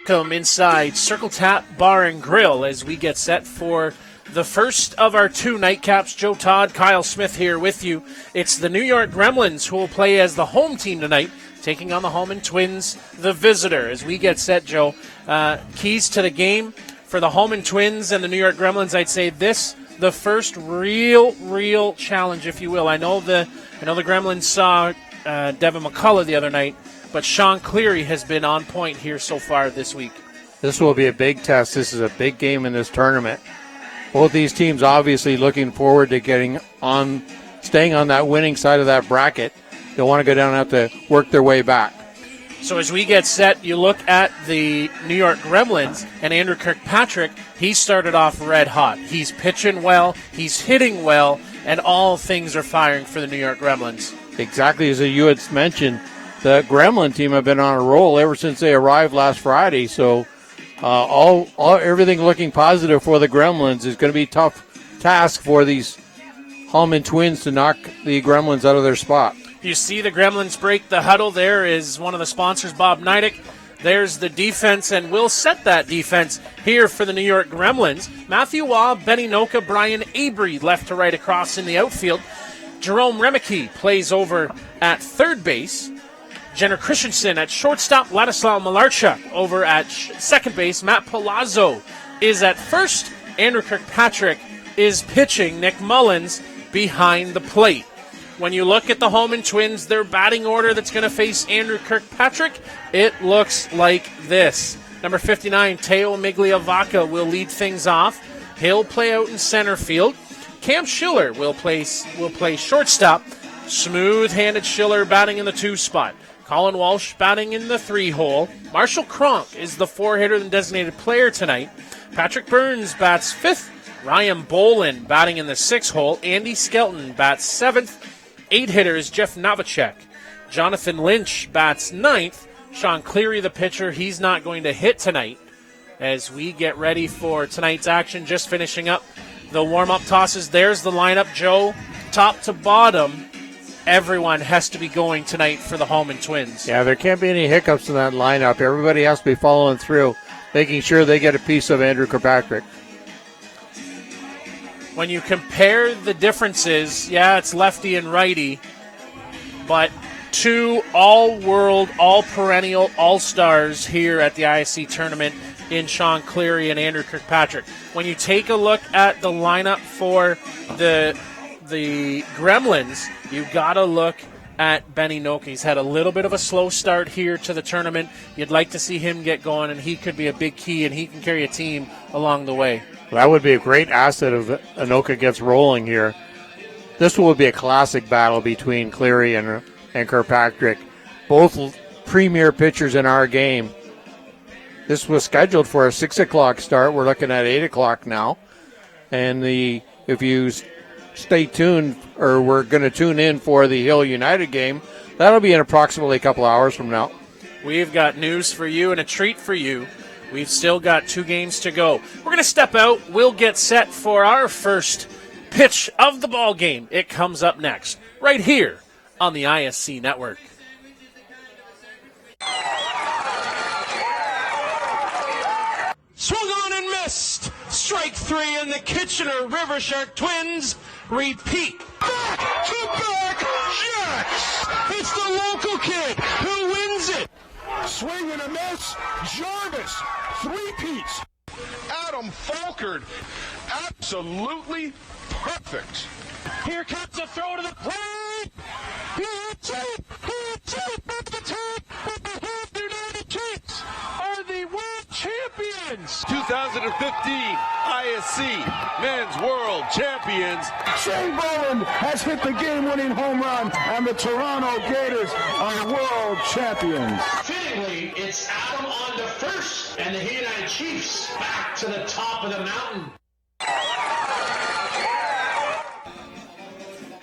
Welcome inside Circle Tap Bar and Grill as we get set for the first of our two nightcaps. Joe Todd, Kyle Smith here with you. It's the New York Gremlins who will play as the home team tonight, taking on the Hallman Twins, the visitor. As we get set, Joe, keys to the game for the Hallman Twins and the New York Gremlins, I'd say this, the first real challenge, if you will. I know the Gremlins saw Devin McCullough the other night, but Sean Cleary has been on point here so far this week. This will be a big test. This is a big game in this tournament. Both these teams obviously looking forward to staying on that winning side of that bracket. They'll want to go down and have to work their way back. So as we get set, you look at the New York Gremlins and Andrew Kirkpatrick. He started off red hot. He's pitching well, he's hitting well, and all things are firing for the New York Gremlins. Exactly as you had mentioned, the Gremlin team have been on a roll ever since they arrived last Friday. So everything looking positive for the Gremlins. Is going to be a tough task for these Hallman Twins to knock the Gremlins out of their spot. You see the Gremlins break the huddle. There is one of the sponsors, Bob Neidick. There's the defense, and we'll set that defense here for the New York Gremlins. Matthew Waugh, Benny Noka, Brian Avery left to right across in the outfield. Jerome Remeke plays over at third base. Jenner Christensen at shortstop. Ladislav Malarchuk over at second base. Matt Palazzo is at first. Andrew Kirkpatrick is pitching. Nick Mullins behind the plate. When you look at the Hallman Twins, their batting order that's going to face Andrew Kirkpatrick, it looks like this. Number 59, Teo Migliavaca will lead things off. He'll play out in center field. Cam Schiller will play shortstop. Smooth-handed Schiller batting in the 2 spot. Colin Walsh batting in the 3 hole. Marshall Cronk is the 4-hitter and designated player tonight. Patrick Burns bats 5th. Ryan Bolin batting in the 6 hole. Andy Skelton bats 7th. 8 hitters, Jeff Novacek. Jonathan Lynch bats 9th. Sean Cleary, the pitcher, he's not going to hit tonight. As we get ready for tonight's action, just finishing up the warm-up tosses. There's the lineup, Joe. Top to bottom, everyone has to be going tonight for the Hallman Twins. Yeah, there can't be any hiccups in that lineup. Everybody has to be following through, making sure they get a piece of Andrew Kirkpatrick. When you compare the differences, yeah, it's lefty and righty, but 2 all-world, all-perennial all-stars here at the ISC tournament in Sean Cleary and Andrew Kirkpatrick. When you take a look at the lineup for the Gremlins, you got to look at Benny Noka. He's had a little bit of a slow start here to the tournament. You'd like to see him get going, and he could be a big key, and he can carry a team along the way. That would be a great asset if Anoka gets rolling here. This will be a classic battle between Cleary and Kirkpatrick, both premier pitchers in our game. This was scheduled for a 6 o'clock start. We're looking at 8 o'clock now. And if you stay tuned, or we're going to tune in for the Hill United game, that'll be in approximately a couple hours from now. We've got news for you and a treat for you. We've still got 2 games to go. We're going to step out. We'll get set for our first pitch of the ball game. It comes up next, right here on the ISC Network. Swung on and missed. Strike 3, and the Kitchener River Shark Twins repeat. Back-to-back Jacks! It's the local kid who wins it. Swing and a miss. Jarvis, 3-peats. Adam Falkard, absolutely perfect. Here comes a throw to the plate. Hits it. At the top. But the Hampton United Kings are the world champions. 2015 ISC Men's World Champions. Shane Bowen has hit the game-winning home run, and the Toronto Gators are world champions. Fittingly, it's Adam on to first, and the United Chiefs back to the top of the mountain.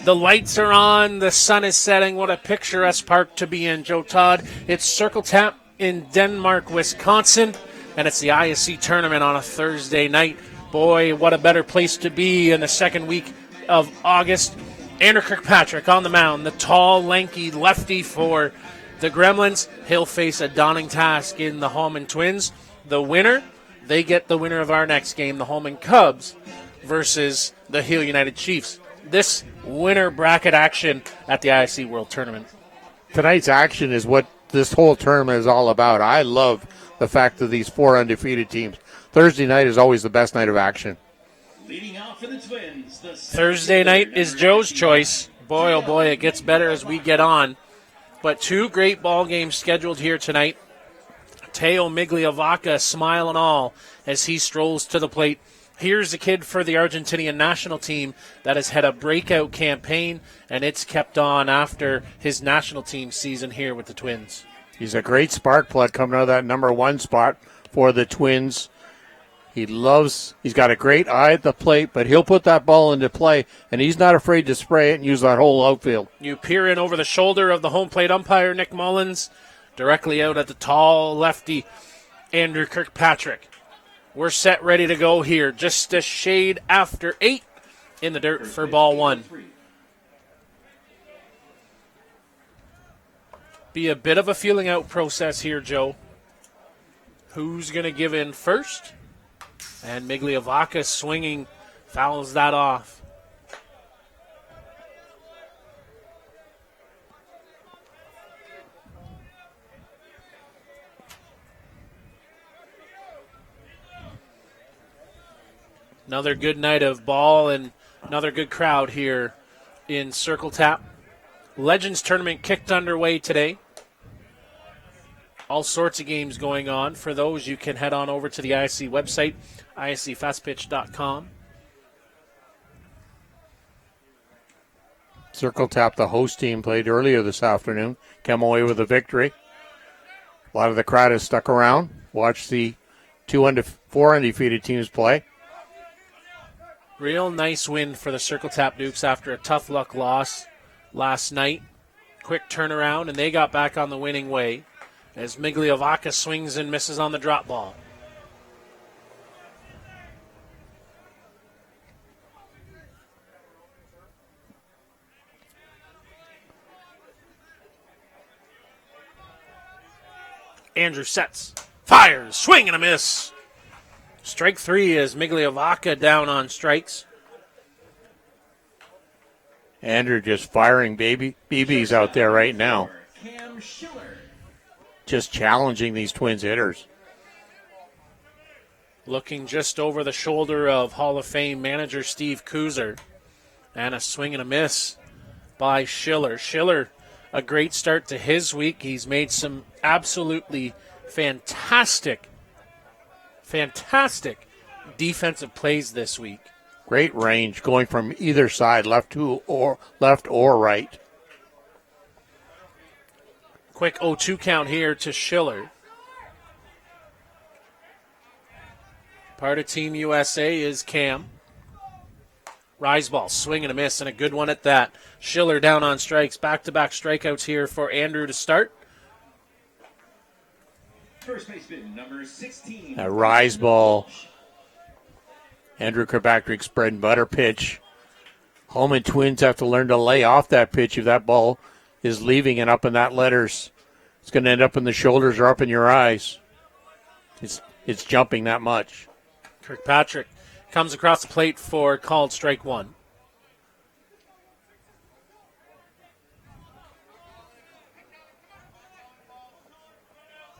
The lights are on. The sun is setting. What a picturesque park to be in, Joe Todd. It's Circle Tap in Denmark, Wisconsin, and it's the ISC tournament on a Thursday night. Boy, what a better place to be in the second week of August. Andrew Kirkpatrick on the mound, the tall, lanky lefty for the Gremlins. He'll face a daunting task in the Hallman Twins. the winner, they get the winner of our next game, the Hallman Cubs versus the Hill United Chiefs. This winner bracket action at the ISC World Tournament. Tonight's action is what this whole tournament is all about. I love the fact that these 4 undefeated teams. Thursday night is always the best night of action. Leading out for the Twins, Thursday night is Joe's choice. Boy, oh boy, it gets better as we get on. But 2 great ball games scheduled here tonight. Teo Migliavaca, smile and all, as he strolls to the plate. Here's a kid for the Argentinian national team that has had a breakout campaign, and it's kept on after his national team season here with the Twins. He's a great spark plug coming out of that number 1 spot for the Twins. He's got a great eye at the plate, but he'll put that ball into play, and he's not afraid to spray it and use that whole outfield. You peer in over the shoulder of the home plate umpire, Nick Mullins, directly out at the tall lefty, Andrew Kirkpatrick. We're set, ready to go here. Just a shade after 8 in the dirt for ball 1. Be a bit of a feeling out process here, Joe. Who's going to give in first? And Migliavaca swinging, fouls that off. Another good night of ball and another good crowd here in Circle Tap. Legends Tournament kicked underway today. All sorts of games going on. For those, you can head on over to the ISC website, iscfastpitch.com. Circle Tap, the host team, played earlier this afternoon. Came away with a victory. A lot of the crowd has stuck around. Watched the 4 undefeated teams play. Real nice win for the Circle Tap Dukes after a tough luck loss last night. Quick turnaround, and they got back on the winning way as Migliavaca swings and misses on the drop ball. Andrew sets, fires, swing and a miss. Strike 3 as Migliavaca down on strikes. Andrew just firing BBs out there right now. Just challenging these Twins hitters. Looking just over the shoulder of Hall of Fame manager Steve Kuzer. And a swing and a miss by Schiller. Schiller, a great start to his week. He's made some absolutely fantastic defensive plays this week. Great range going from either side, left or right. Quick 0-2 count here to Schiller. Part of Team USA is Cam. Rise ball, swing and a miss, and a good one at that. Schiller down on strikes. Back-to-back strikeouts here for Andrew to start. First baseman, number 16. A rise ball. Andrew Kirkpatrick's bread and butter pitch. Hallman Twins have to learn to lay off that pitch if that ball is leaving and up in that letters. It's going to end up in the shoulders or up in your eyes. It's jumping that much. Kirkpatrick comes across the plate for called strike 1.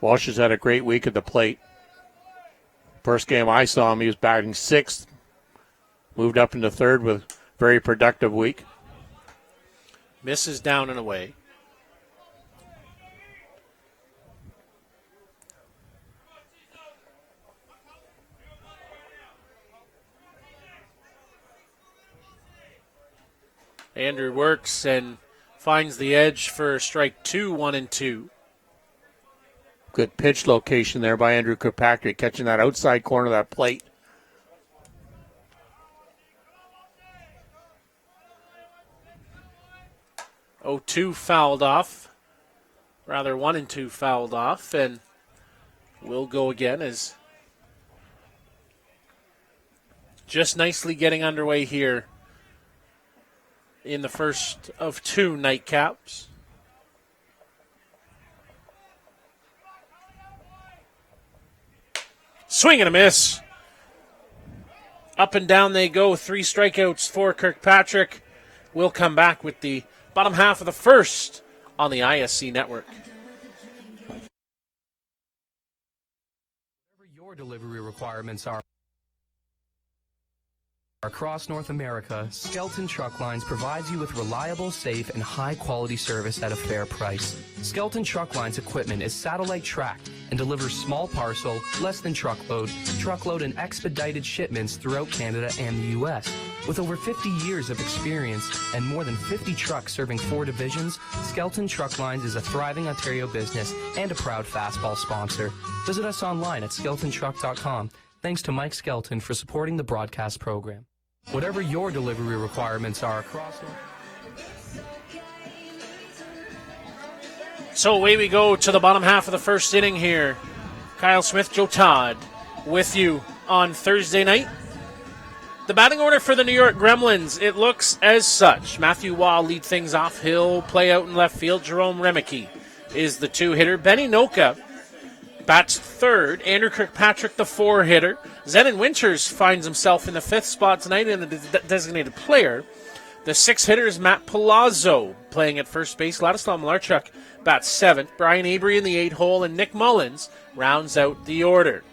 Walsh has had a great week at the plate. First game I saw him, he was batting 6th. Moved up into 3rd with a very productive week. Misses down and away. Andrew works and finds the edge for strike 2, 1-2. Good pitch location there by Andrew Kirkpatrick, catching that outside corner of that plate. Oh, 2 fouled off. Rather, 1-2 fouled off, and we'll go again as just nicely getting underway here in the first of 2 nightcaps. Swing and a miss. Up and down they go. 3 strikeouts for Kirkpatrick. We'll come back with the bottom half of the first on the ISC network. Whatever your delivery requirements are. Across North America, Skelton Truck Lines provides you with reliable, safe, and high-quality service at a fair price. Skelton Truck Lines equipment is satellite tracked and delivers small parcel, less than truckload, and expedited shipments throughout Canada and the U.S. With over 50 years of experience and more than 50 trucks serving 4 divisions, Skelton Truck Lines is a thriving Ontario business and a proud fastball sponsor. Visit us online at skeltontruck.com. Thanks to Mike Skelton for supporting the broadcast program. Whatever your delivery requirements are across North. So away we go to the bottom half of the first inning here. Kyle Smith, Joe Todd with you on Thursday night. The batting order for the New York Gremlins, it looks as such. Matthew Waugh lead things off. He'll play out in left field. Jerome Remeke is the 2-hitter. Benny Noka bats third. Andrew Kirkpatrick, the 4-hitter. Zenon Winters finds himself in the 5th spot tonight in the designated player. The 6-hitter is Matt Palazzo playing at first base. Ladislav Malarchuk bats 7th. Brian Avery in the 8-hole, and Nick Mullins rounds out the order.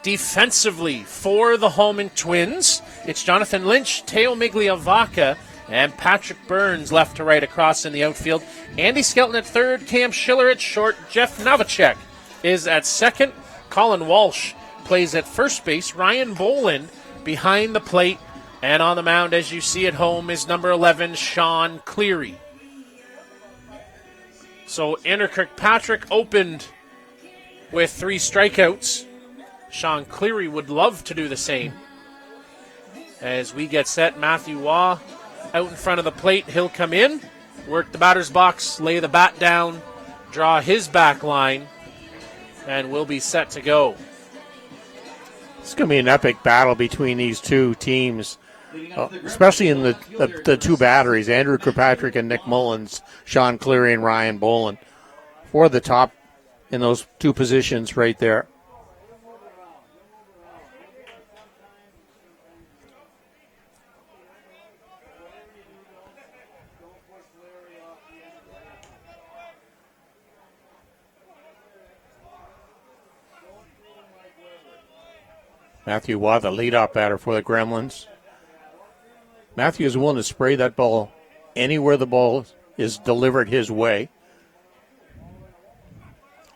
Defensively for the Hallman Twins, it's Jonathan Lynch, Teo Migliavaca, and Patrick Burns left to right across in the outfield. Andy Skelton at third, Cam Schiller at short, Jeff Novacek is at second. Colin Walsh plays at first base. Ryan Boland behind the plate. And on the mound, as you see at home, is number 11, Sean Cleary. So Andrew Kirkpatrick opened with 3 strikeouts. Sean Cleary would love to do the same. As we get set, Matthew Waugh out in front of the plate. He'll come in, work the batter's box, lay the bat down, draw his back line, and we'll be set to go. It's going to be an epic battle between these two teams, especially in the 2 batteries, Andrew Kirkpatrick and Nick Mullins, Sean Cleary and Ryan Boland. 4 of the top in those 2 positions right there. Matthew Waugh, the leadoff batter for the Gremlins. Matthew is willing to spray that ball anywhere the ball is delivered his way.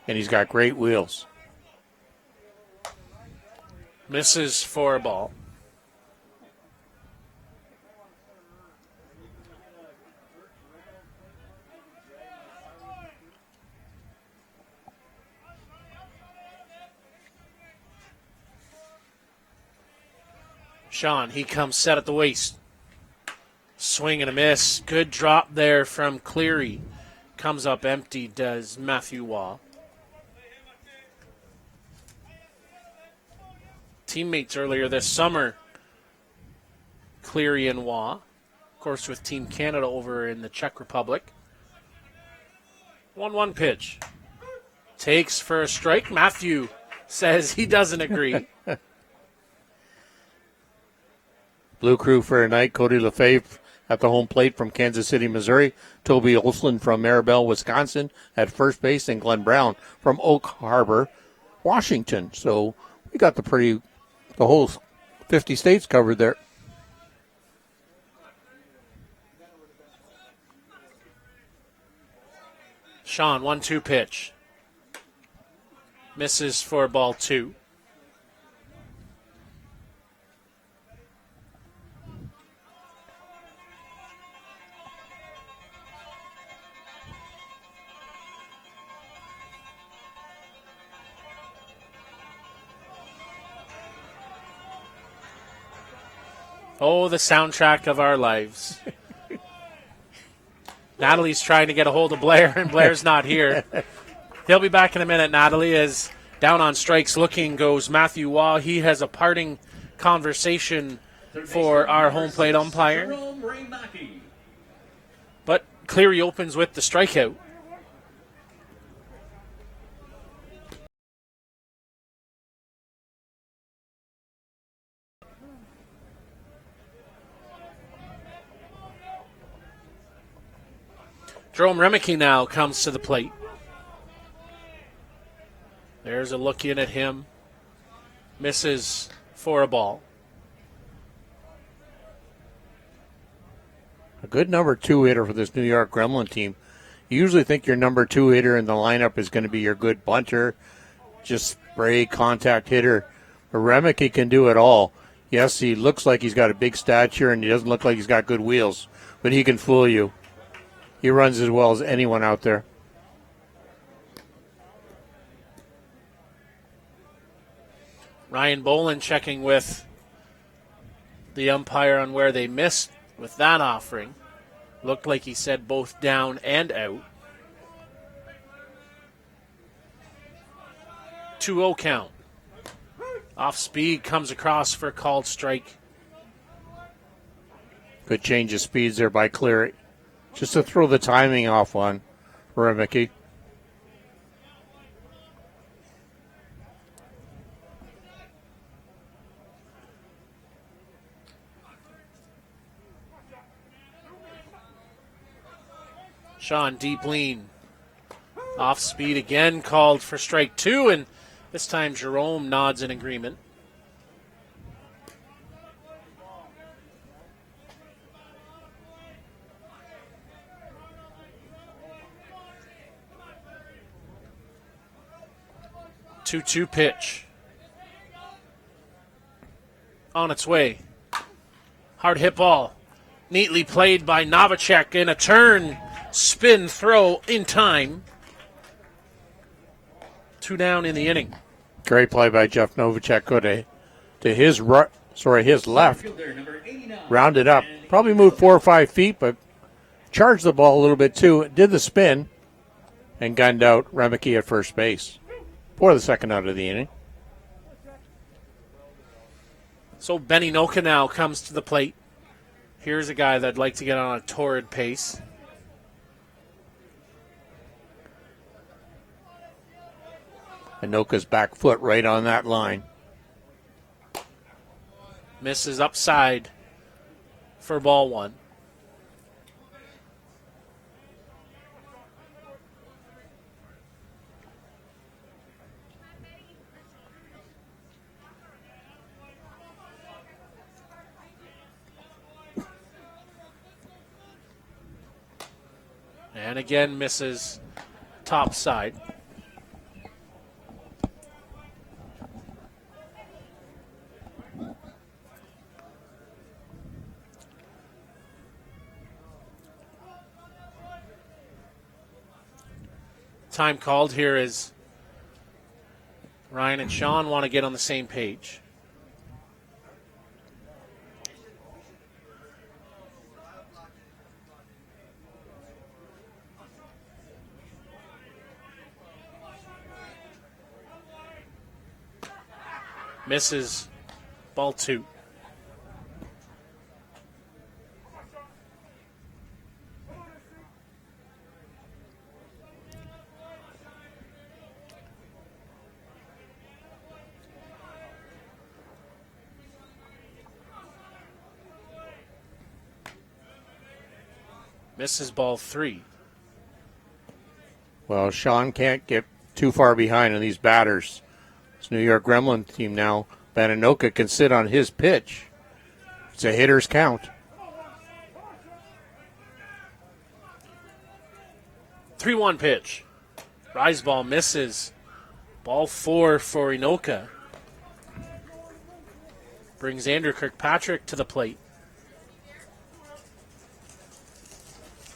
And he's got great wheels. Misses for a ball. Sean, he comes set at the waist. Swing and a miss. Good drop there from Cleary. Comes up empty, does Matthew Waugh. Teammates earlier this summer, Cleary and Waugh. Of course, with Team Canada over in the Czech Republic. 1-1 pitch. Takes for a strike. Matthew says he doesn't agree. Blue Crew for a night. Cody Lefebvre at the home plate from Kansas City, Missouri. Toby Olson from Maribel, Wisconsin at first base. And Glenn Brown from Oak Harbor, Washington. So we got the whole 50 states covered there. Sean, 1-2 pitch. Misses for ball 2. Oh, the soundtrack of our lives. Natalie's trying to get a hold of Blair, and Blair's not here. He'll be back in a minute, Natalie, as down on strikes looking goes Matthew Waugh. He has a parting conversation for our home plate umpire. But Cleary opens with the strikeout. Jerome Remicky now comes to the plate. There's a look in at him. Misses for a ball. A good number 2 hitter for this New York Gremlin team. You usually think your number 2 hitter in the lineup is going to be your good bunter, just spray contact hitter. But Remicky can do it all. Yes, he looks like he's got a big stature and he doesn't look like he's got good wheels, but he can fool you. He runs as well as anyone out there. Ryan Bolin checking with the umpire on where they missed with that offering. Looked like he said both down and out. 2-0 count. Off speed, comes across for a called strike. Good change of speeds there by Cleary. Just to throw the timing off on Remicky. Sean deep lean. Off speed again, called for strike 2, and this time Jerome nods in agreement. Two pitch. On its way. Hard hit ball. Neatly played by Novacek in a turn. Spin throw in time. 2 down in the inning. Great play by Jeff Novacek. Good to his his left. Rounded up. Probably moved 4 or 5 feet, but charged the ball a little bit too. Did the spin and gunned out Remicky at first base for the second out of the inning. So Benny Noka now comes to the plate. Here's a guy that'd like to get on a torrid pace. Anoka's back foot right on that line. Misses upside for ball 1. And again misses top side. Time called here is Ryan and Sean want to get on the same page. Misses ball 2. Misses ball 3. Well, Sean can't get too far behind on these batters. This New York Gremlin team now, Bananoka can sit on his pitch. It's a hitter's count. 3-1 pitch. Rise ball misses. Ball 4 for Inoka. Brings Andrew Kirkpatrick to the plate.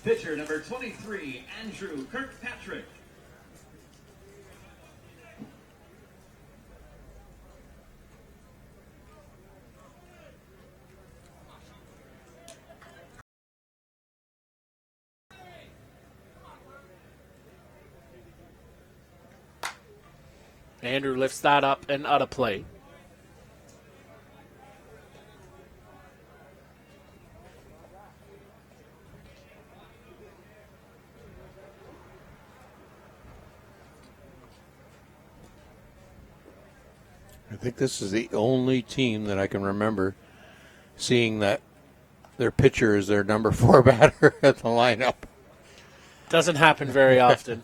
Pitcher number 23, Andrew Kirkpatrick. Andrew lifts that up and out of play. I think this is the only team that I can remember seeing that their pitcher is their number 4 batter at the lineup. Doesn't happen very often.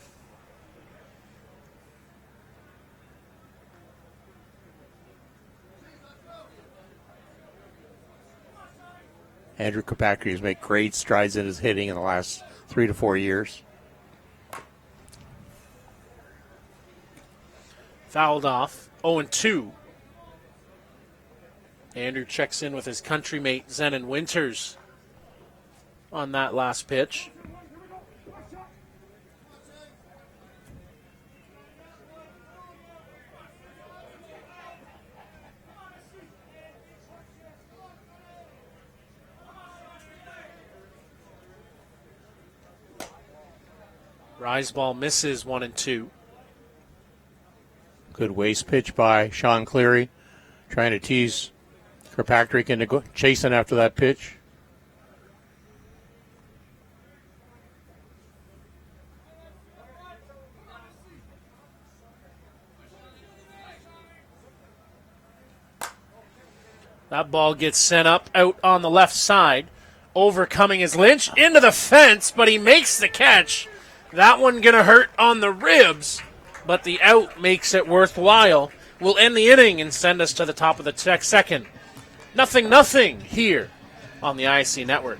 Andrew Kirkpatrick has made great strides in his hitting in the last 3 to 4 years. Fouled off. 0-2. Andrew checks in with his countrymate Zenon Winters on that last pitch. Rise ball misses 1-2. Good waist pitch by Sean Cleary, trying to tease Kirkpatrick into chasing after that pitch. That ball gets sent up out on the left side. Overcoming is Lynch into the fence, but he makes the catch. That one going to hurt on the ribs, but the out makes it worthwhile. We'll end the inning and send us to the top of the second. 0-0 here on the ISC Network.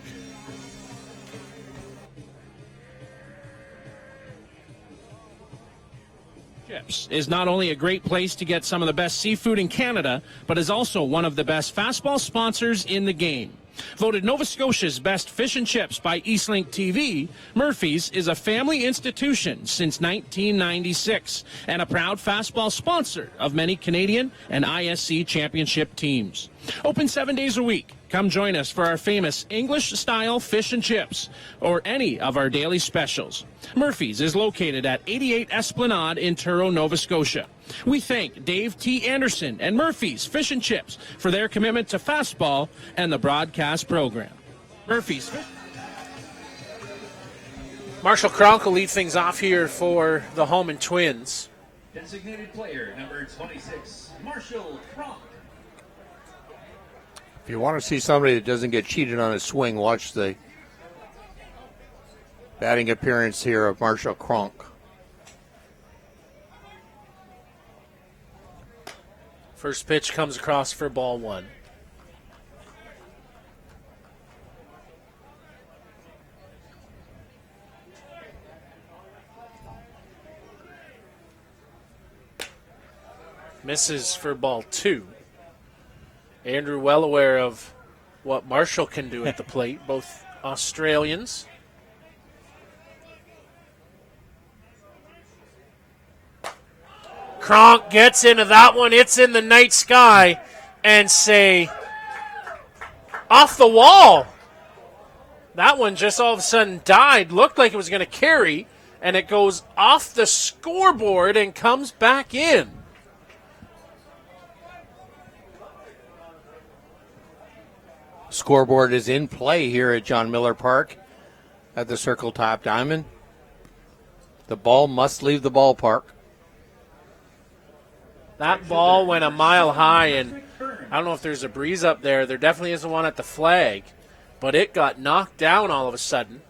Chips is not only a great place to get some of the best seafood in Canada, but is also one of the best fastball sponsors in the game. Voted Nova Scotia's best fish and chips by Eastlink TV, Murphy's is a family institution since 1996 and a proud fastball sponsor of many Canadian and ISC championship teams. Open 7 days a week. Come join us for our famous English-style fish and chips or any of our daily specials. Murphy's is located at 88 Esplanade in Truro, Nova Scotia. We thank Dave T. Anderson and Murphy's Fish and Chips for their commitment to fastball and the broadcast program. Murphy's. Marshall Kronk will lead things off here for the Hallman Twins. Designated player number 26, Marshall Kronk. If you want to see somebody that doesn't get cheated on his swing, watch the batting appearance here of Marshall Kronk. First pitch comes across for ball one. Misses for ball two. Andrew well aware of what Marshall can do at the plate, both Australians. Kronk gets into that one. It's in the night sky and say off the wall. That one just all of a sudden died. Looked like it was going to carry, and it goes off the scoreboard and comes back in. Scoreboard is in play here at John Miller Park at the Circle Top Diamond. The ball must leave the ballpark. That ball went a mile high, and I don't know if there's a breeze up there. There definitely isn't one at the flag, but it got knocked down all of a sudden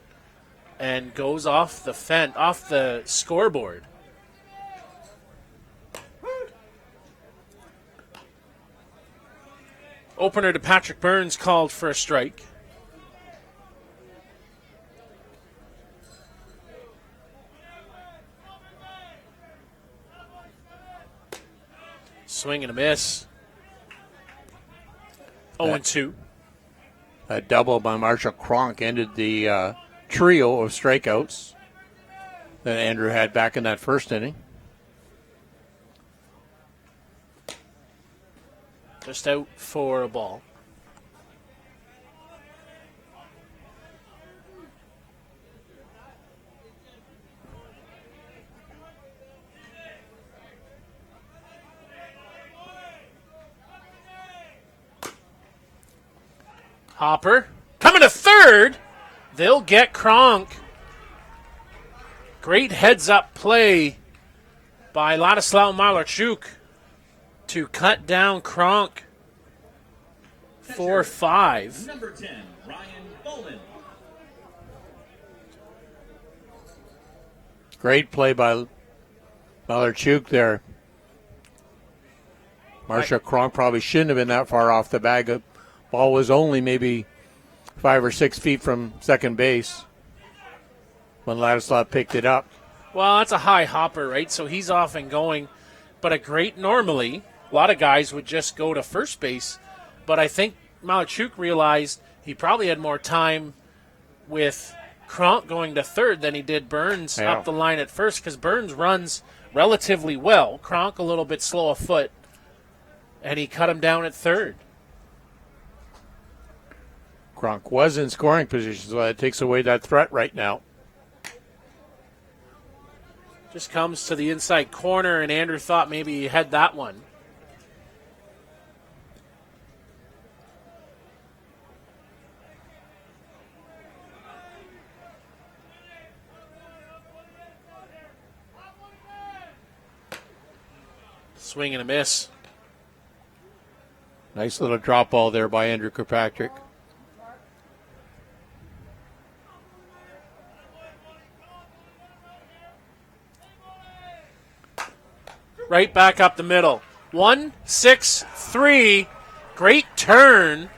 and goes off the fence, off the scoreboard. Opener to Patrick Burns called for a strike. Swing and a miss. 0-2. A double by Marshall Kronk ended the trio of strikeouts that Andrew had back in that first inning. Just out for a ball. Hopper coming to third. They'll get Kronk. Great heads-up play by Ladislav Malarchuk to cut down Kronk. 4-5. Number 10, Ryan Boland. Great play by Malarchuk there. Marsha Kronk probably shouldn't have been that far off the bag. The ball was only maybe 5 or 6 feet from second base when Ladislav picked it up. Well, that's a high hopper, right? So he's off and going. But normally, a lot of guys would just go to first base. But I think Malarchuk realized he probably had more time with Kronk going to third than he did Burns up the line at first, because Burns runs relatively well. Kronk a little bit slow of foot, and he cut him down at third. Kronk was in scoring position, so that takes away that threat right now. Just comes to the inside corner, and Andrew thought maybe he had that one. Swing and a miss. Nice little drop ball there by Andrew Kirkpatrick. Right back up the middle. 1-6-3. Great turn.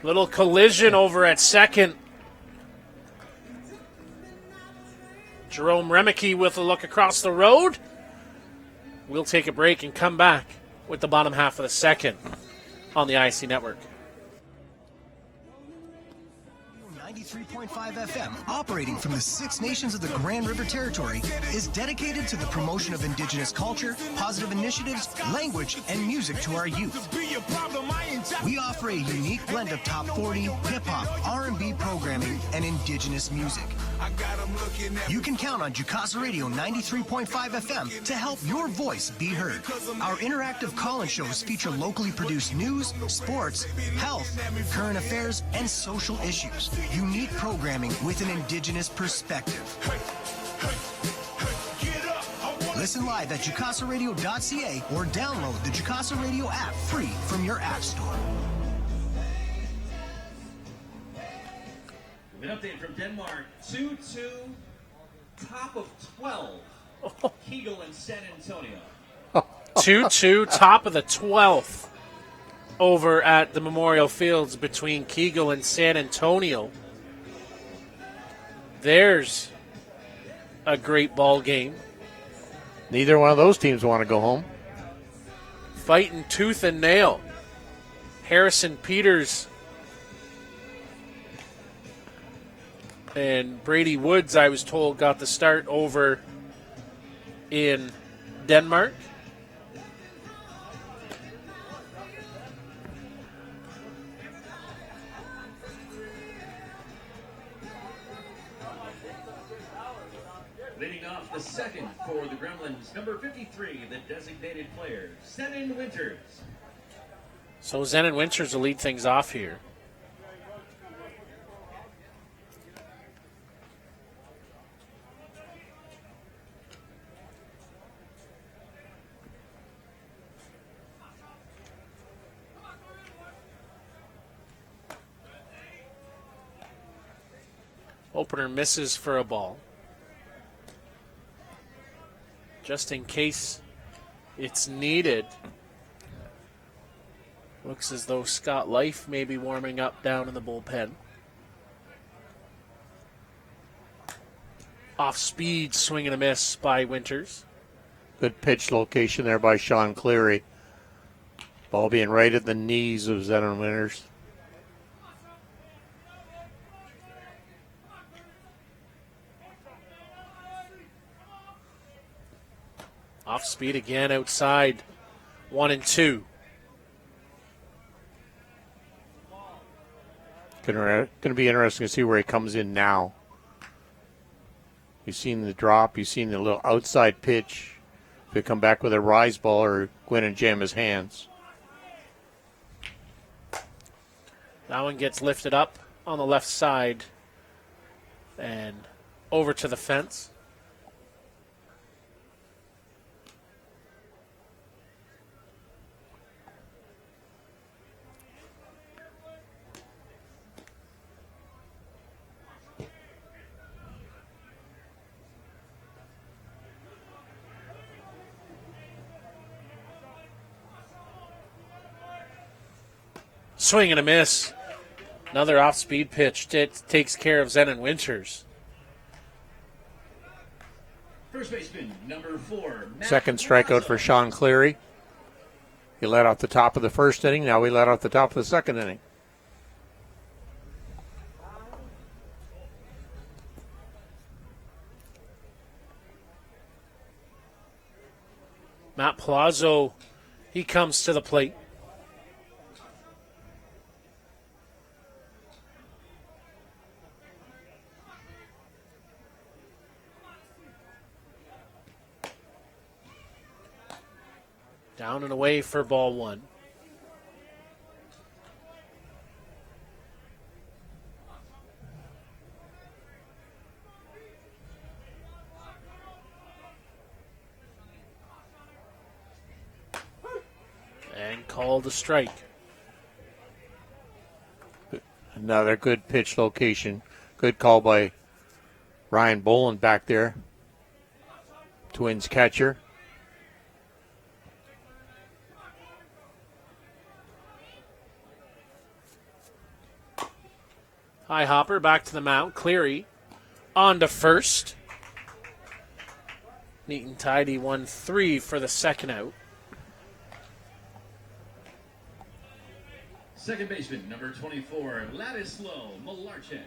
Little collision over at second. Jerome Remeke with a look across the road. We'll take a break and come back with the bottom half of the second on the ISC Network. 93.5 FM, operating from the 6 nations of the Grand River Territory, is dedicated to the promotion of Indigenous culture, positive initiatives, language, and music to our youth. We offer a unique blend of top 40, hip-hop, R&B programming, and Indigenous music. You can count on Jukasa Radio 93.5 FM to help your voice be heard. Our interactive call-in shows feature locally produced news, sports, health, current affairs, and social issues. Unique programming with an Indigenous perspective. Listen live at jukasaradio.ca or download the Jukasa Radio app free from your app store. An update from Denmark, 2-2, top of 12, Kegel and San Antonio. 2-2, top of the 12th over at the Memorial Fields between Kegel and San Antonio. There's a great ball game. Neither one of those teams want to go home. Fighting tooth and nail. Harrison Peters and Brady Woods, I was told, got the start over in Denmark. Leading off the second for the Gremlins, number 53, the designated player, Zenon Winters. So Zenon Winters will lead things off here. Opener misses for a ball. Just in case it's needed. Looks as though Scott Life may be warming up down in the bullpen. Off speed, swing and a miss by Winters. Good pitch location there by Sean Cleary. Ball being right at the knees of Zenon Winters. Off speed again outside. 1-2. Going to be interesting to see where he comes in now. You've seen the drop. You've seen the little outside pitch. If he come back with a rise ball or go in and jam his hands. That one gets lifted up on the left side and over to the fence. Swing and a miss. Another off-speed pitch. It takes care of Zenon Winters. First baseman, number 4. Second strikeout for Sean Cleary. He led off the top of the first inning. Now we led off the top of the second inning. Matt Palazzo, he comes to the plate. Down and away for ball 1. And called a strike. Another good pitch location. Good call by Ryan Boland back there. Twins catcher. High hopper back to the mound. Cleary on to first. Neat and tidy 1-3 for the second out. Second baseman, number 24, Ladislav Malarchuk.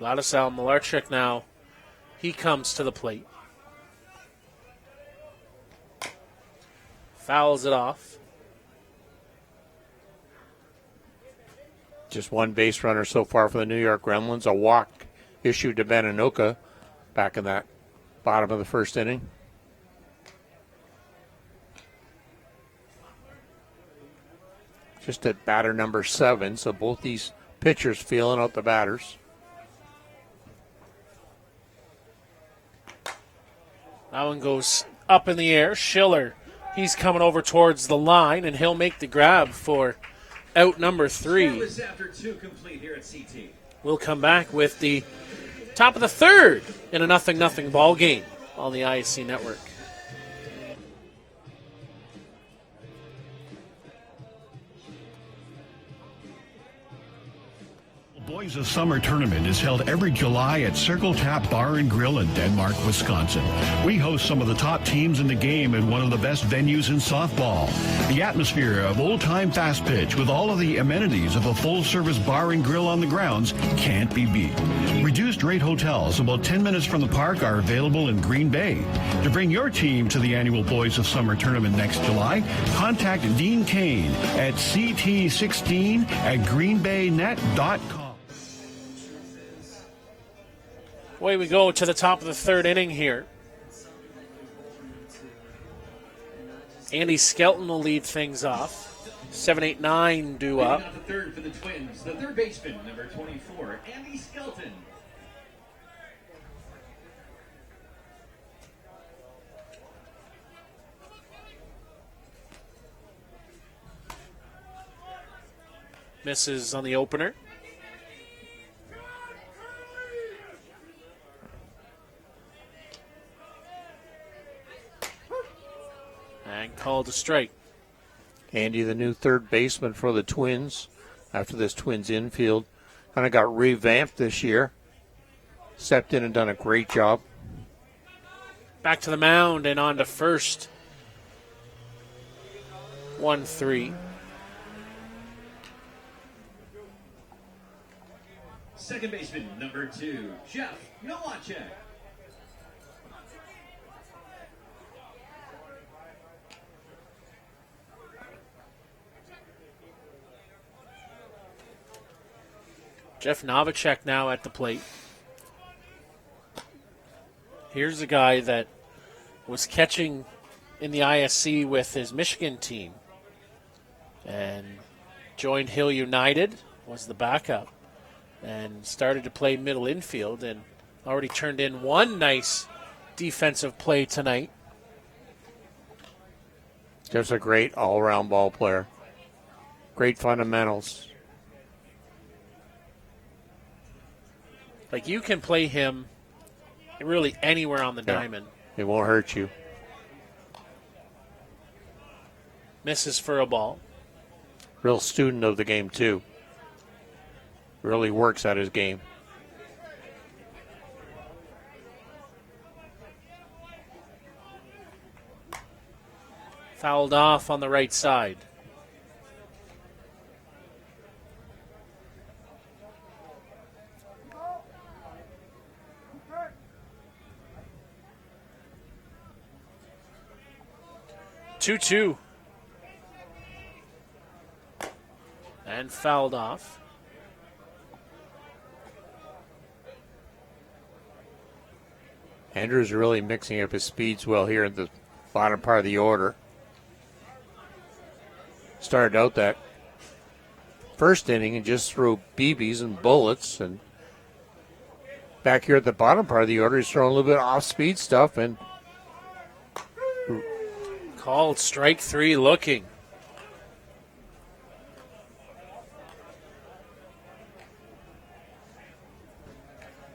Ladislav Malarchuk now, he comes to the plate. Fouls it off. Just one base runner so far for the New York Gremlins. A walk issued to Beninoka back in that bottom of the first inning. Just at batter number 7, so both these pitchers feeling out the batters. That one goes up in the air. Schiller, he's coming over towards the line, and he'll make the grab for out number 3. After 2 complete here at CT. We'll come back with the top of the third in a 0-0 ball game on the ISC network. Boys of Summer Tournament is held every July at Circle Tap Bar and Grill in Denmark, Wisconsin. We host some of the top teams in the game and one of the best venues in softball. The atmosphere of old-time fast pitch with all of the amenities of a full-service bar and grill on the grounds can't be beat. Reduced rate hotels about 10 minutes from the park are available in Green Bay. To bring your team to the annual Boys of Summer Tournament next July, contact Dean Kane at ct16@greenbaynet.com. Away we go to the top of the third inning here. Andy Skelton will lead things off. 7-8-9 due up. The third for the Twins, the third baseman, number 24, Andy Skelton. Misses on the opener. And called a strike. Andy, the new third baseman for the Twins, after this Twins infield kind of got revamped this year. Stepped in and done a great job. Back to the mound and on to first. 1-3. Second baseman, number 2, Jeff Nowacek. Jeff Novacek now at the plate. Here's a guy that was catching in the ISC with his Michigan team and joined Hill United, was the backup, and started to play middle infield and already turned in one nice defensive play tonight. Just a great all-around ball player. Great fundamentals. Like, you can play him really anywhere on the diamond. It won't hurt you. Misses for a ball. Real student of the game, too. Really works at his game. Fouled off on the right side. Two. And fouled off. Andrews really mixing up his speeds well here in the bottom part of the order. Started out that first inning and just threw BBs and bullets, and back here at the bottom part of the order he's throwing a little bit off-speed stuff, and called strike 3 looking.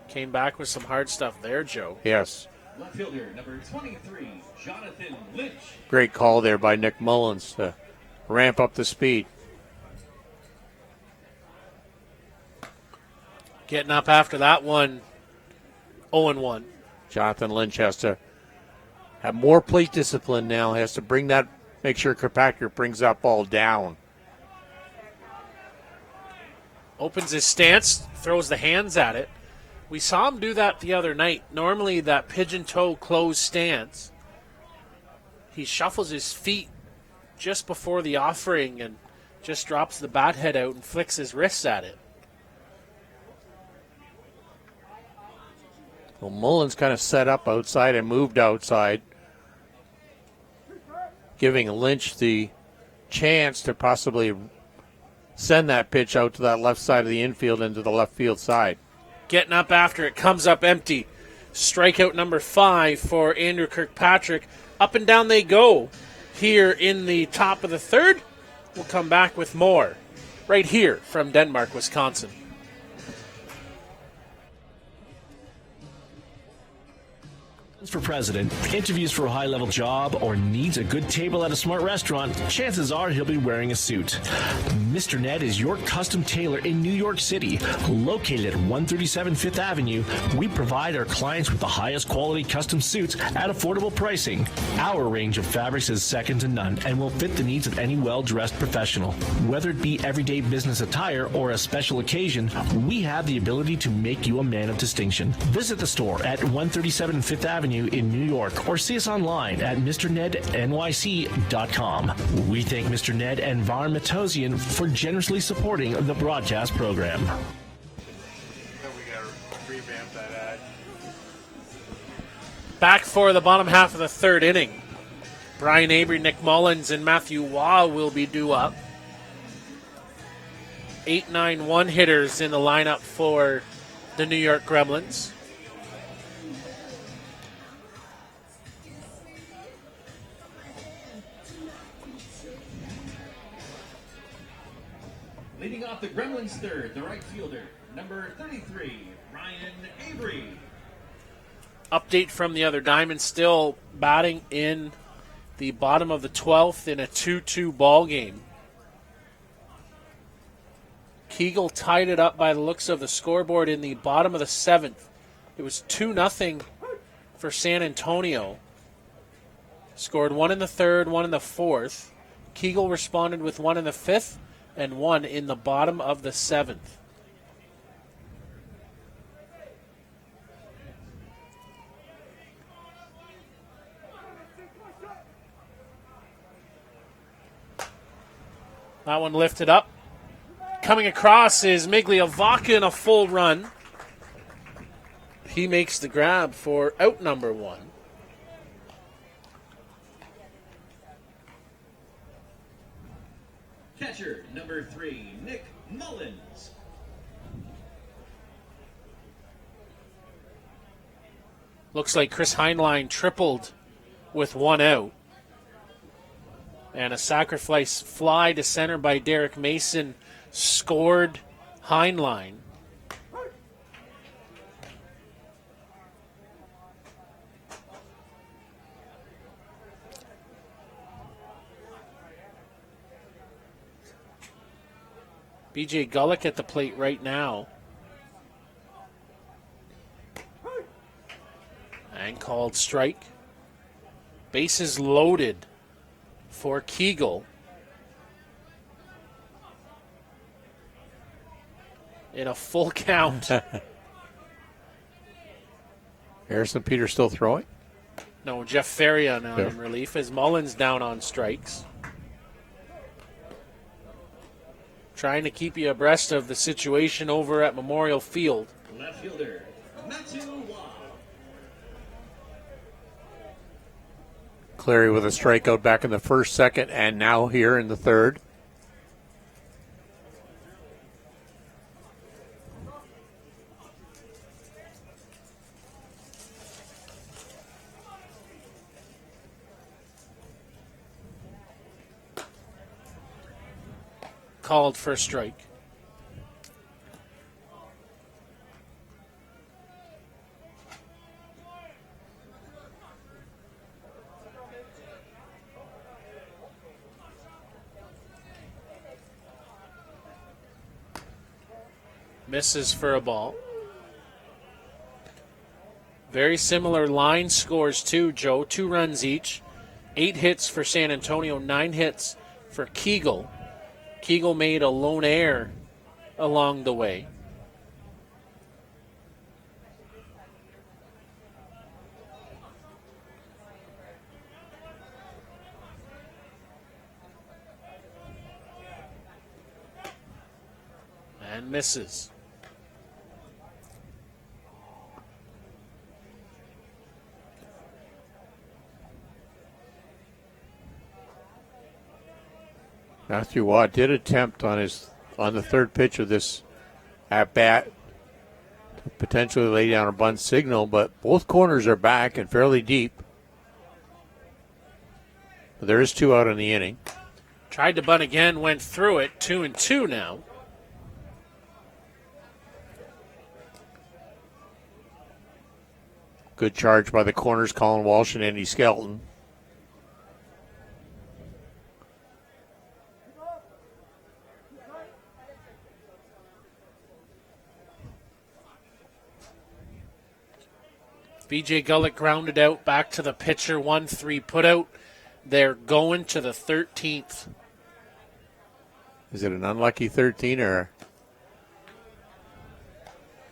Came back with some hard stuff there, Joe. yes. Left fielder, number 23, Jonathan Lynch. Great call there by Nick Mullins to ramp up the speed. Getting up after that one, 0-1. Jonathan Lynch has to have more plate discipline now. Has to bring that, make sure Kirkpatrick brings that ball down. Opens his stance, throws the hands at it. We saw him do that the other night. Normally that pigeon toe closed stance, he shuffles his feet just before the offering and just drops the bat head out and flicks his wrists at it. Well, Mullins kind of set up outside and moved outside, giving Lynch the chance to possibly send that pitch out to that left side of the infield into the left field side. Getting up after it, comes up empty. Strikeout number 5 for Andrew Kirkpatrick. Up and down they go here in the top of the third. We'll come back with more right here from Denmark, Wisconsin. For president, interviews for a high-level job, or needs a good table at a smart restaurant, chances are he'll be wearing a suit. Mr. Ned is your custom tailor in New York City. Located at 137 Fifth Avenue, we provide our clients with the highest quality custom suits at affordable pricing. Our range of fabrics is second to none and will fit the needs of any well-dressed professional. Whether it be everyday business attire or a special occasion, we have the ability to make you a man of distinction. Visit the store at 137 Fifth Avenue in New York, or see us online at MrNedNYC.com. We thank Mr. Ned and Var Matosian for generously supporting the broadcast program. We got to revamp that ad. Back for the bottom half of the third inning. Brian Avery, Nick Mullins, and Matthew Waugh will be due up. 8-9-1 hitters in the lineup for the New York Gremlins. Leading off the Gremlins third, the right fielder, number 33, Brian Avery. Update from the other diamond, still batting in the bottom of the 12th in a 2-2 ball game. Kegel tied it up by the looks of the scoreboard in the bottom of the 7th. It was 2-0 for San Antonio. Scored one in the third, one in the fourth. Kegel responded with one in the fifth and one in the bottom of the 7th. That one lifted up. Coming across is Migliavacca in a full run. He makes the grab for out number 1. Catcher, number 3, Nick Mullins. Looks like Chris Heinlein tripled with one out. And a sacrifice fly to center by Derek Mason scored Heinlein. BJ Gullick at the plate right now. And called strike. Bases loaded for Kegel. In a full count. Harrison Peters still throwing? No, Jeff Faria now in relief as Mullins down on strikes. Trying to keep you abreast of the situation over at Memorial Field. Left fielder, Matthew Waugh. Cleary with a strikeout back in the first, second, and now here in the third. Called for a strike. Misses for a ball. Very similar line scores too, Joe. 2 runs each. 8 hits for San Antonio, 9 hits for Kegel. Kegel made a lone error along the way. And misses. Matthew Watt did attempt on the third pitch of this at bat to potentially lay down a bunt signal, but both corners are back and fairly deep. There is 2 out in the inning. Tried to bunt again, went through it. 2-2 now. Good charge by the corners, Colin Walsh and Andy Skelton. BJ Gullick grounded out back to the pitcher. 1-3 put out. They're going to the 13th. Is it an unlucky 13 or?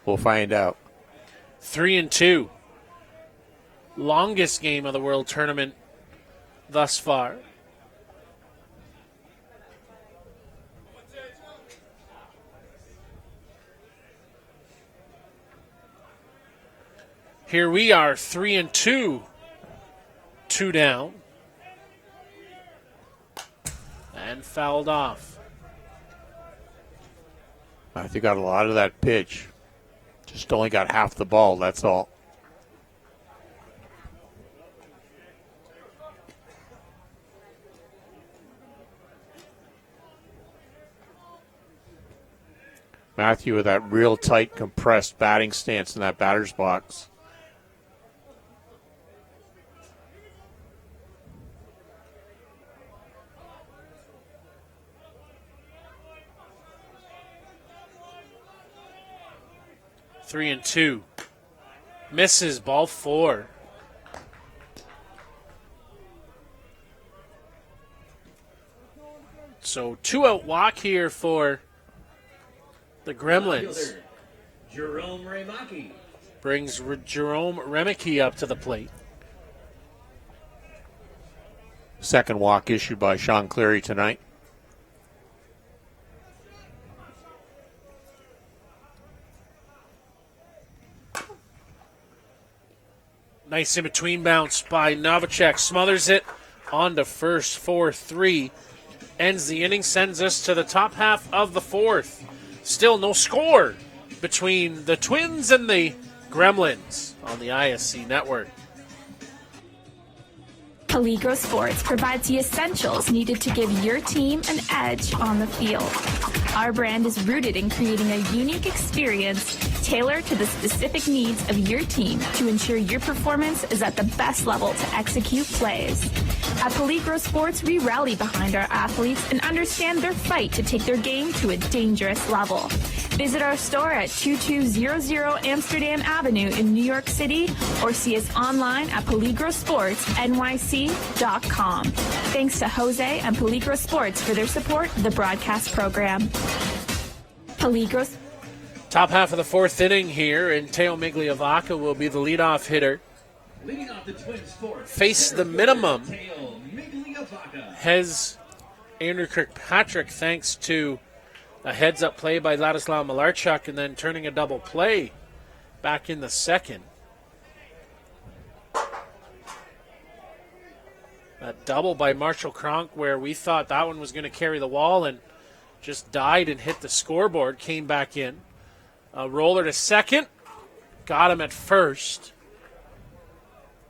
We'll find out. 3-2. Longest game of the World Tournament thus far. Here we are, 3-2. 2 down. And fouled off. Matthew got a lot of that pitch. Just only got half the ball, that's all. Matthew with that real tight, compressed batting stance in that batter's box. 3-2. Misses, ball 4. So 2-out walk here for the Gremlins. Jerome Remaki. Brings Jerome Remeke up to the plate. Second walk issued by Sean Cleary tonight. Nice in-between bounce by Novacek. Smothers it on to first. 4-3. Ends the inning. Sends us to the top half of the 4th. Still no score between the Twins and the Gremlins on the ISC network. Peligro Sports provides the essentials needed to give your team an edge on the field. Our brand is rooted in creating a unique experience tailored to the specific needs of your team to ensure your performance is at the best level to execute plays. At Peligro Sports, we rally behind our athletes and understand their fight to take their game to a dangerous level. Visit our store at 2200 Amsterdam Avenue in New York City or see us online at peligrosportsnyc.com. Thanks to Jose and Peligro Sports for their support of the broadcast program. Peligro. Top half of the fourth inning here, and Teo Migliavaca will be the leadoff hitter. Leading off the Twins fourth. Face the minimum. Has Andrew Kirkpatrick, thanks to a heads-up play by Ladislav Malarchuk and then turning a double play back in the second. A double by Marshall Cronk where we thought that one was going to carry the wall and just died and hit the scoreboard, came back in. A roller to second, got him at first.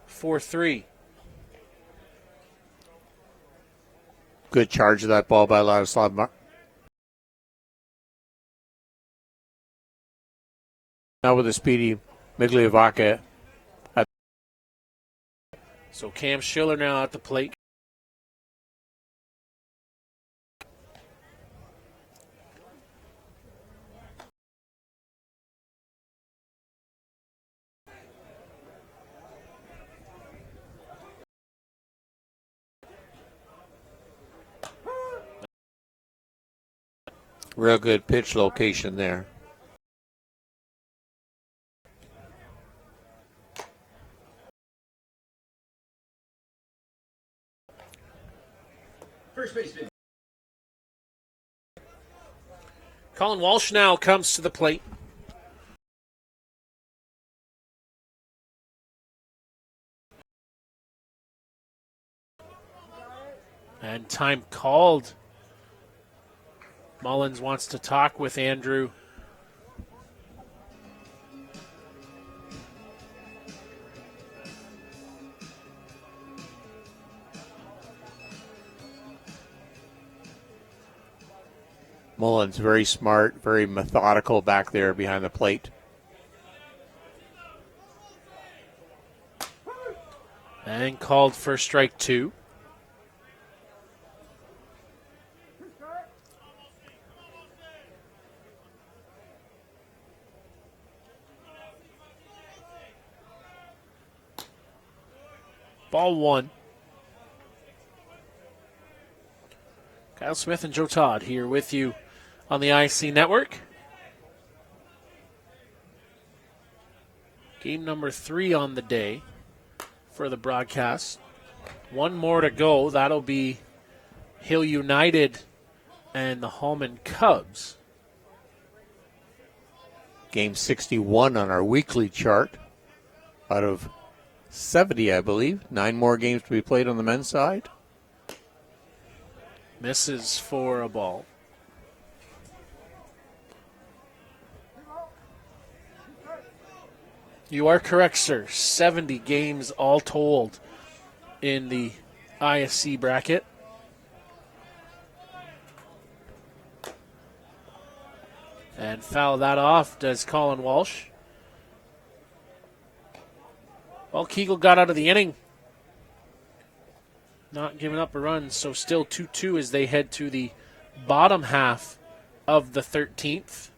4-3. Good charge of that ball by Ladislav. Now with a speedy Migliavaca. So Cam Schiller now at the plate. Real good pitch location there. First baseman. Colin Walsh now comes to the plate. And time called. Mullins wants to talk with Andrew. Mullins very smart, very methodical back there behind the plate. And called for strike two. Ball one. Kyle Smith and Joe Todd here with you on the ISC Network. Game number 3 on the day for the broadcast. One more to go. That'll be Hill United and the Hallman Cubs. Game 61 on our weekly chart out of 70, I believe. 9 more games to be played on the men's side. Misses for a ball. You are correct, sir. 70 games all told in the ISC bracket. And foul that off does Colin Walsh. Well, Kegel got out of the inning. Not giving up a run, so still 2-2 as they head to the bottom half of the 13th.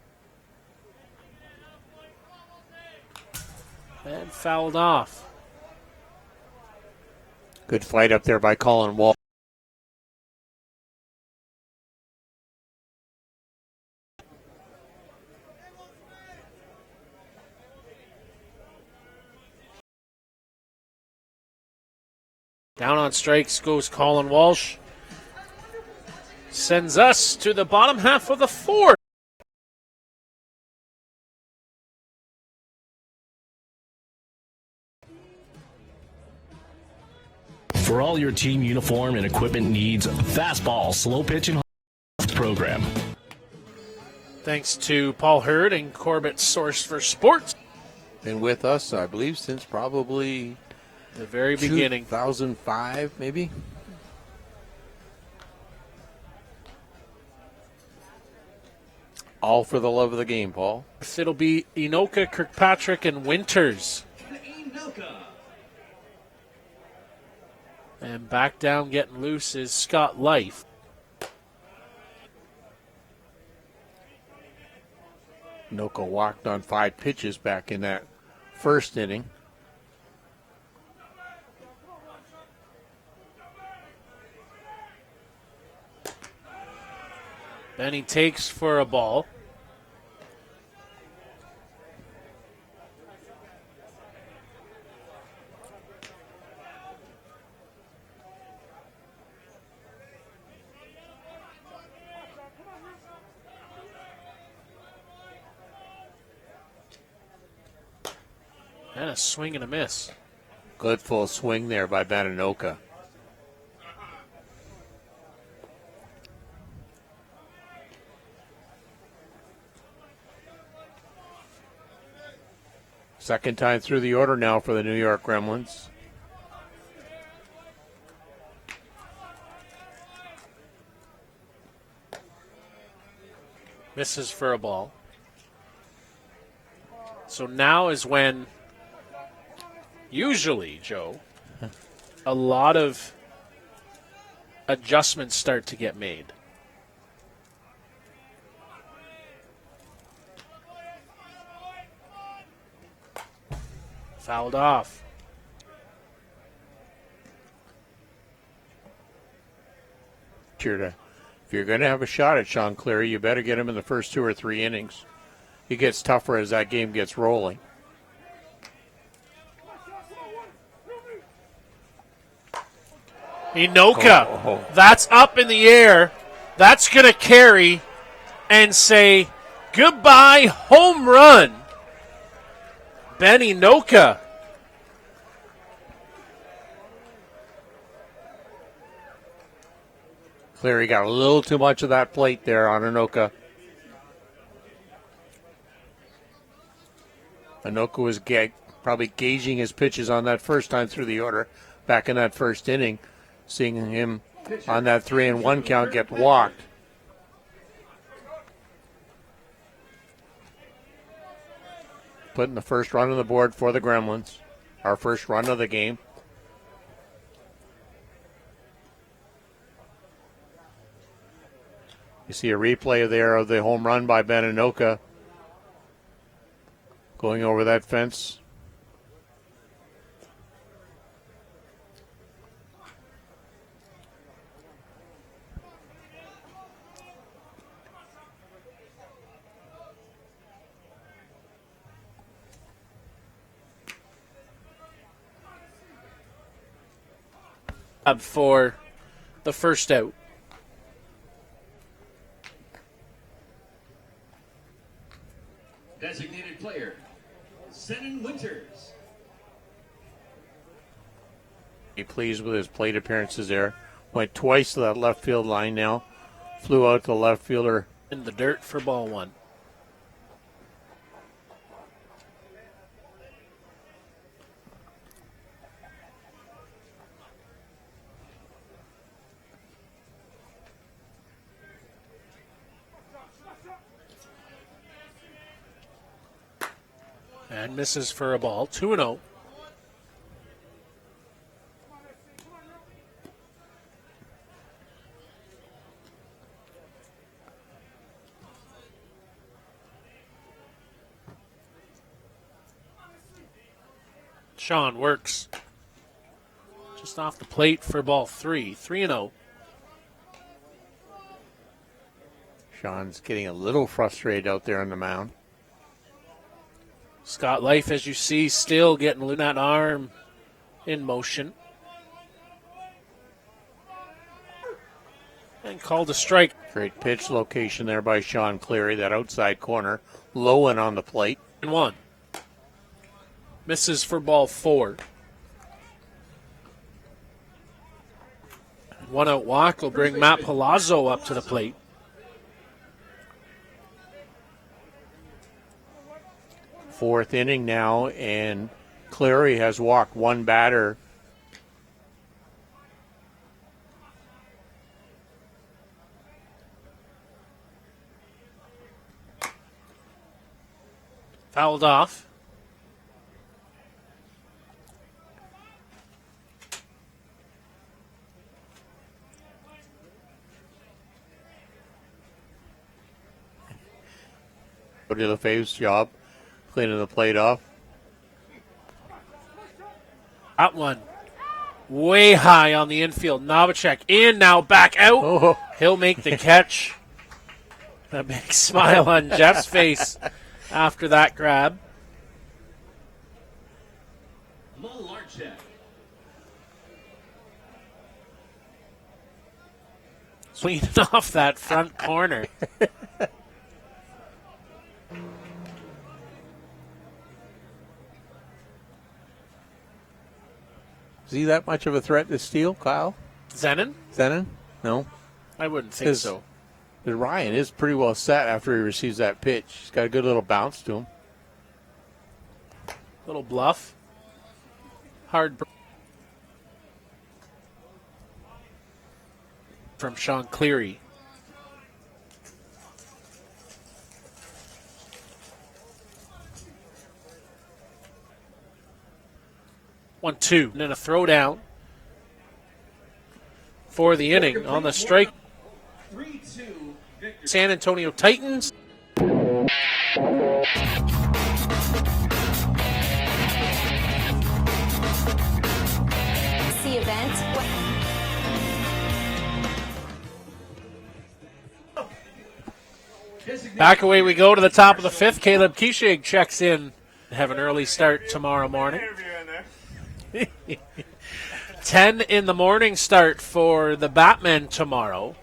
And fouled off. Good fight up there by Colin Walsh. Down on strikes goes Colin Walsh. Sends us to the bottom half of the fourth. For all your team uniform and equipment needs, fastball, slow pitch, and program. Thanks to Paul Hurd and Corbett Source for Sports. Been with us, I believe, since probably The very beginning. 2005, maybe? All for the love of the game, Paul. It'll be Inoka, Kirkpatrick, and Winters. And back down getting loose is Scott Life. Inoka walked on 5 pitches back in that first inning. Then he takes for a ball. And a swing and a miss. Good full swing there by Bananoka. Second time through the order now for the New York Gremlins. Misses for a ball. So now is when, usually, Joe, a lot of adjustments start to get made. Fouled off. If you're going to have a shot at Sean Cleary, you better get him in the first 2 or 3 innings. He gets tougher as that game gets rolling. Inoka, that's up in the air. That's going to carry and say goodbye, home run. Ben Inoka. Cleary got a little too much of that plate there on Inoka. Inoka was probably gauging his pitches on that first time through the order back in that first inning, seeing him on that 3-1 count get walked. Putting the first run on the board for the Gremlins. Our first run of the game. You see a replay there of the home run by Bananoka going over that fence. For the first out. Designated player, Senan Winters. Be pleased with his plate appearances there. Went twice to that left field line now. Flew out to the left fielder. In the dirt for ball 1. And misses for a ball. 2-0. Sean works just off the plate for ball 3. 3-0. Sean's getting a little frustrated out there on the mound. Scott Life, as you see, still getting that arm in motion. And called a strike. Great pitch location there by Sean Cleary, that outside corner. Low and on the plate. 1. Misses for ball 4. 1 out walk will bring Matt Palazzo up to the plate. Fourth inning now, and Cleary has walked 1 batter Fouled off. Go to the Fave's job, cleaning the plate off. That one way high on the infield. Novacek in, now back out. Oh. He'll make the catch. A big smile on Jeff's face after that grab. Swinging off that front corner. Is he that much of a threat to steal, Kyle? Zenon? No. I wouldn't think so. Ryan is pretty well set after he receives that pitch. He's got a good little bounce to him. Little bluff. Hard from Sean Cleary. One, two, and then a throwdown for the inning on the strike. 3-2. San Antonio Titans. The event. Back away we go to the top of the fifth. Caleb Keishig checks in. Have an early start tomorrow morning. 10 in the morning start for the Batmen tomorrow.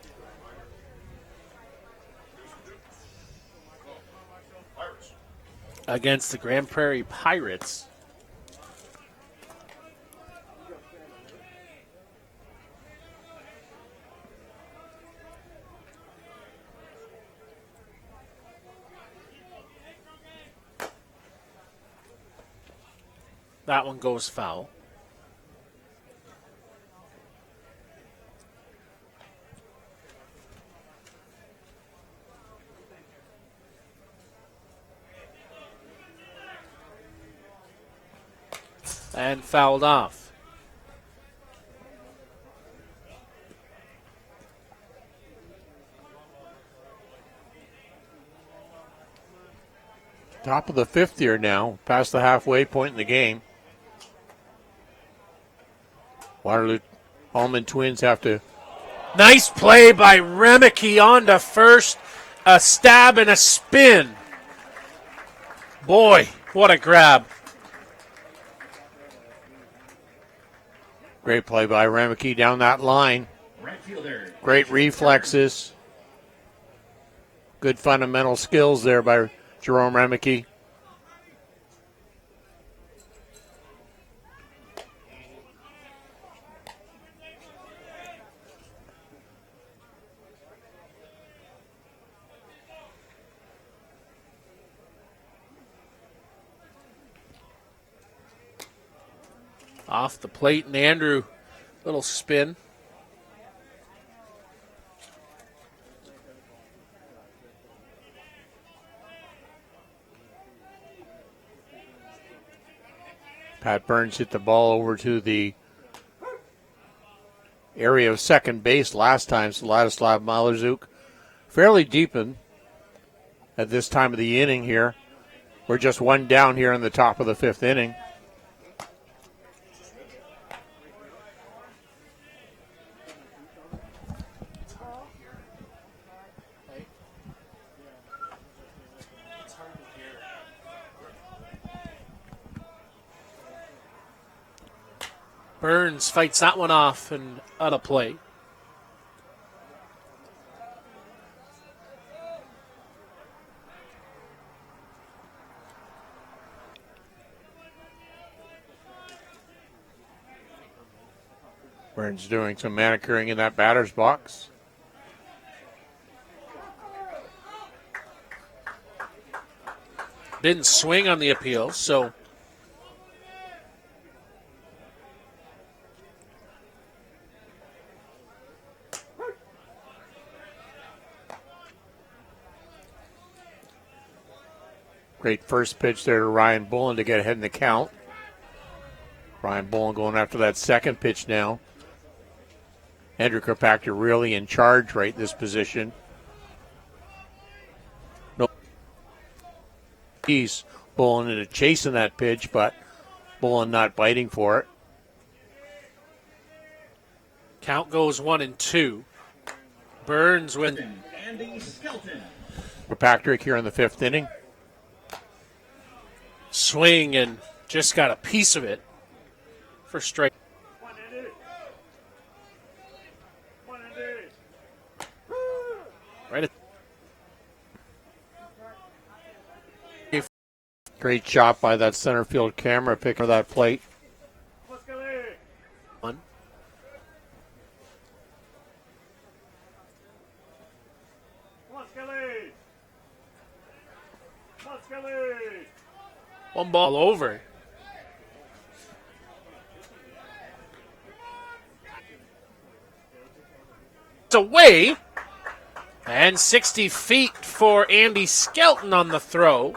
Against the Grand Prairie Pirates. That one goes foul. And fouled off. Top of the fifth here now, past the halfway point in the game. Waterloo Hallman Twins have to. Nice play by Remeke on to first. A stab and a spin. Boy, what a grab. Great play by Remeke down that line. Great reflexes. Good fundamental skills there by Jerome Remeke. Off the plate, and Andrew, little spin. Pat Burns hit the ball over to the area of second base last time, so Ladislav Malazuk fairly deepened at this time of the inning here. We're just one down here in the top of the fifth inning. Burns fights that one off and out of play. Burns doing some manicuring in that batter's box. Didn't swing on the appeal, so Great first pitch there to Ryan Bullen to get ahead in the count. Ryan Bullen going after that second pitch now. Andrew Kirkpatrick really in charge right in this position. No, he's Bullen into chasing that pitch, but Bullen not biting for it. Count goes 1-2. Burns with Andy Skelton. Kirkpatrick here in the fifth inning. Swing and just got a piece of it for strike. Right at Great shot by that center field camera picking that plate. one. One ball over. It's away. And 60 feet for Andy Skelton on the throw.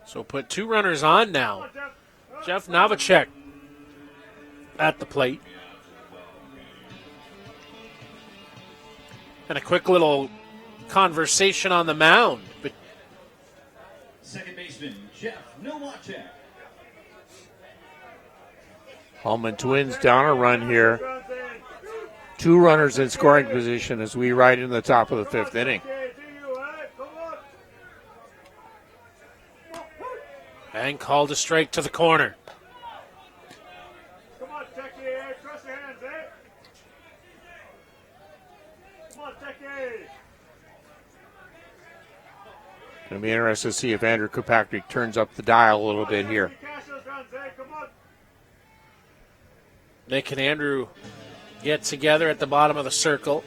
So put two runners on now. Jeff Novacek at the plate. And a quick little conversation on the mound. But Second baseman Jeff Novacek. Hallman Twins down a run here. Two runners in scoring position as we ride in the top of the fifth inning. And called a strike to the corner. Come on, Techie. Cross your hands, eh? Come on, Techie. Going to be interesting to see if Andrew Kirkpatrick turns up the dial a little bit here. Nick and Andrew get together at the bottom of the circle.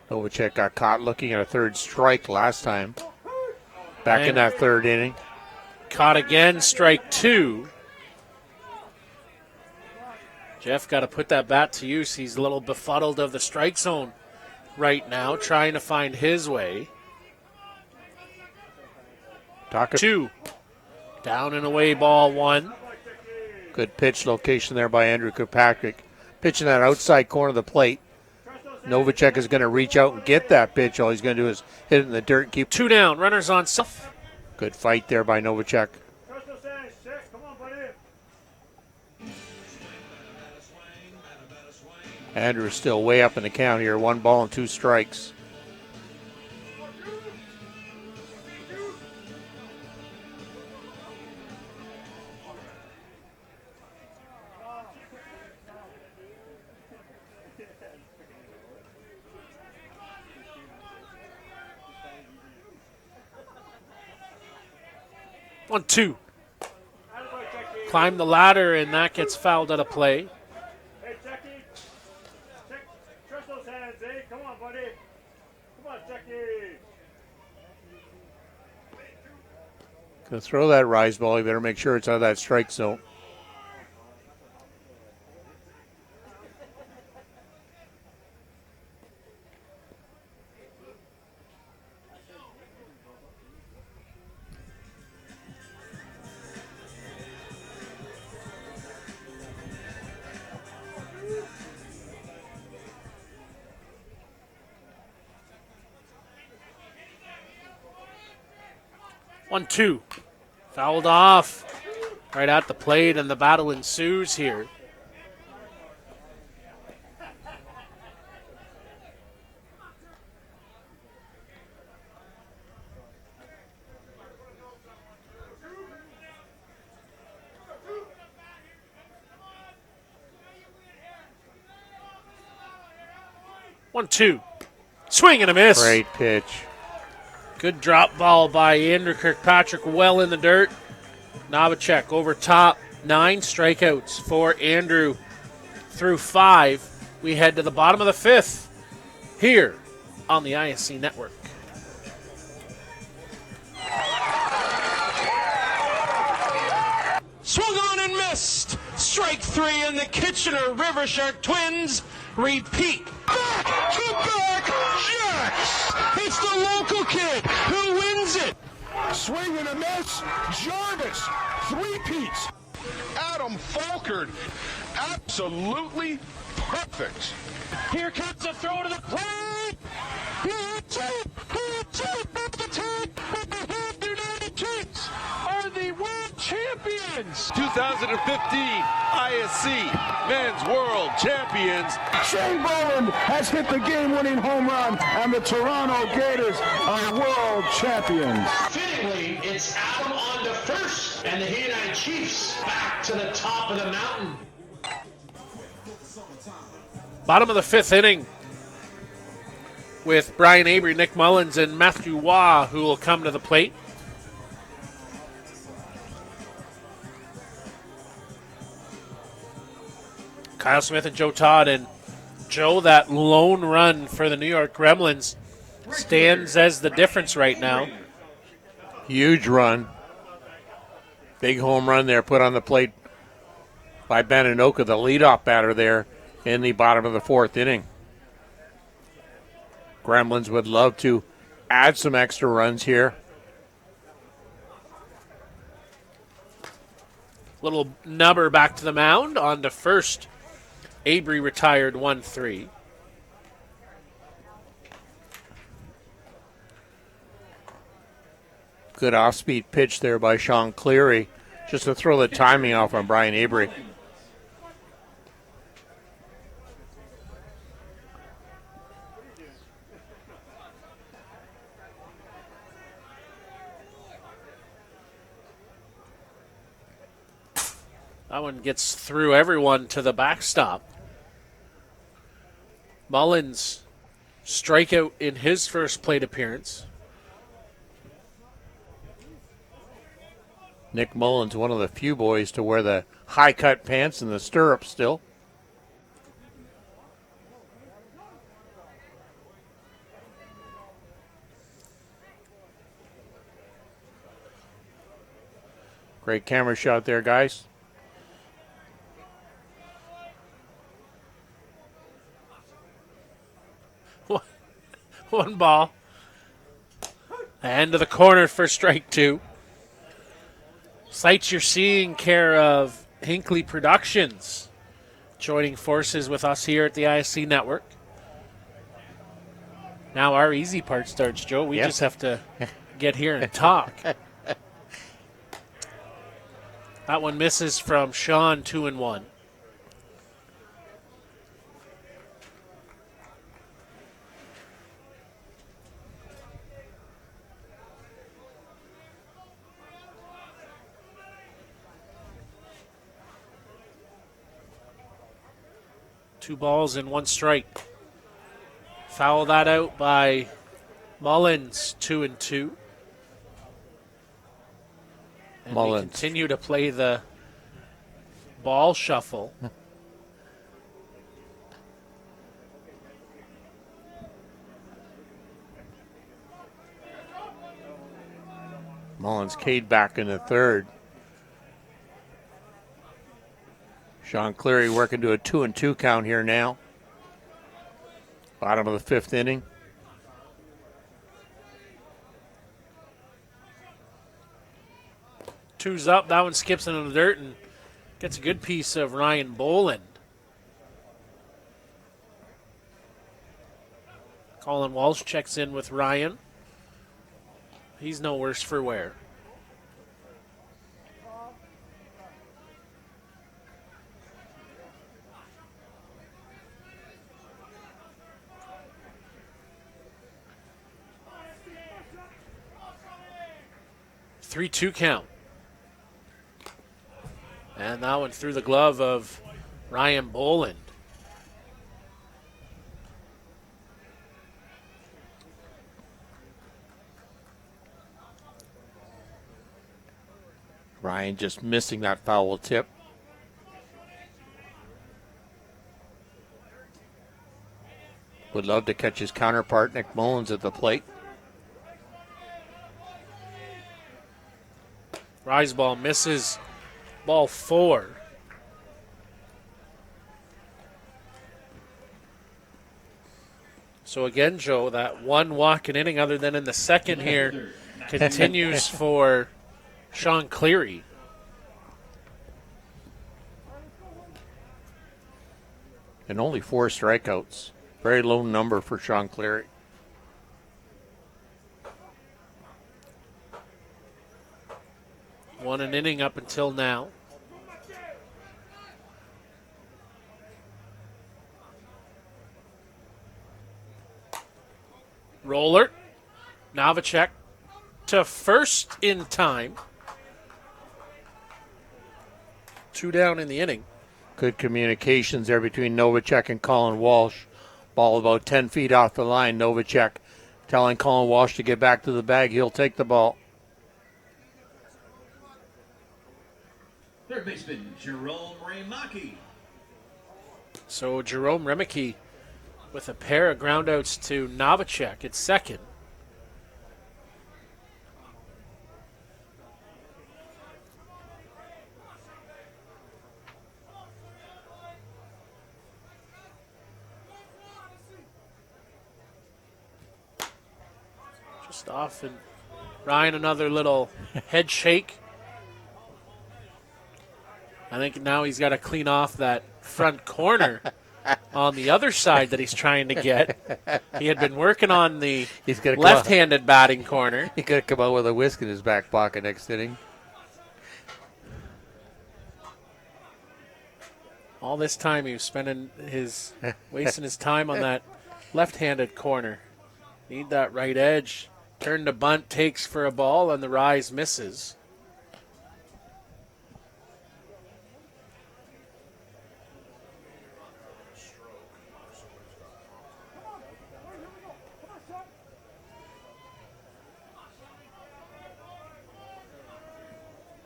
Novacek got caught looking at a third strike last time. Back in that third inning. Caught again, strike two. Jeff got to put that bat to use. He's a little befuddled of the strike zone right now, trying to find his way. Two. Down and away, ball one. Good pitch location there by Andrew Kirkpatrick. Pitching that outside corner of the plate. Novacek is going to reach out and get that pitch. All he's going to do is hit it in the dirt and keep. Two down, runners on self. Good fight there by Novacek. Andrew is still way up in the count here. 1 ball and 2 strikes. One, two. Climb the ladder, and that gets fouled out of play. Hey, Techie. Trust those hands, eh? Come on, buddy. Come on, Techie. Gonna throw that rise ball. You better make sure it's out of that strike zone. One, two. Fouled off right at the plate, and the battle ensues here. One, two. Swing and a miss. Great pitch. Good drop ball by Andrew Kirkpatrick, well in the dirt. Novacek over top, 9 strikeouts for Andrew through 5. We head to the bottom of the 5th here on the ISC Network. Swung on and missed. Strike three, and the Kitchener River Shark Twins repeat. Back-to-back Jets! It's the local kid who wins it. Swing and a miss. Jarvis, 3 peats. Adam Falkert, absolutely perfect. Here comes a throw to the plate. The United Kings are the world champions. 2015 ISC Men's World Champions. Shane Boland has hit the game-winning home run, and the Toronto Gators are world champions. Fittingly, it's Adam on to first, and the United Chiefs back to the top of the mountain. Bottom of the 5th inning with Brian Avery, Nick Mullins, and Matthew Waugh, who will come to the plate. Kyle Smith and Joe Todd. And Joe, that lone run for the New York Gremlins stands as the difference right now. Huge run. Big home run there put on the plate by Beninoka, the leadoff batter there in the bottom of the 4th inning. Gremlins would love to add some extra runs here. Little nubber back to the mound. On to first. Avery retired 1-3. Good off-speed pitch there by Sean Cleary, just to throw the timing off on Brian Avery. That one gets through everyone to the backstop. Mullins, strikeout in his first plate appearance. Nick Mullins, one of the few boys to wear the high-cut pants and the stirrups still. Great camera shot there, guys. One ball. And to the corner for strike 2. Sights you're seeing care of Hinckley Productions, joining forces with us here at the ISC Network. Now our easy part starts, Joe. We just have to get here and talk. That one misses from Sean, 2-1. Two balls and one strike. Foul that out by Mullins, 2-2. And Mullins. we continue to play the ball shuffle. Mullins Cade back in the 3rd. Sean Cleary working to a 2-2 count here now. Bottom of the 5th inning. Two's up. That one skips into the dirt and gets a good piece of Ryan Boland. Colin Walsh checks in with Ryan. He's no worse for wear. Three-two count. And that one through the glove of Ryan Boland. Ryan just missing that foul tip. Would love to catch his counterpart, Nick Mullins, at the plate. Rise ball misses ball 4. So again, Joe, that one walk-in inning other than in the second here continues for Sean Cleary. And only 4 strikeouts. Very low number for Sean Cleary. Won an inning up until now. Roller. Novacek to first in time. 2 down in the inning. Good communications there between Novacek and Colin Walsh. Ball about 10 feet off the line. Novacek telling Colin Walsh to get back to the bag. He'll take the ball. Third baseman, Jerome Remaki. So Jerome Remeke with a pair of groundouts to Novacek at second. Just off, and Ryan another little head shake. I think now he's got to clean off that front corner on the other side that he's trying to get. He had been working on the left-handed batting corner. He could come out with a whisk in his back pocket next inning. All this time he was wasting his time on that left-handed corner. Need that right edge. Turn to bunt, takes for a ball, and the rise misses.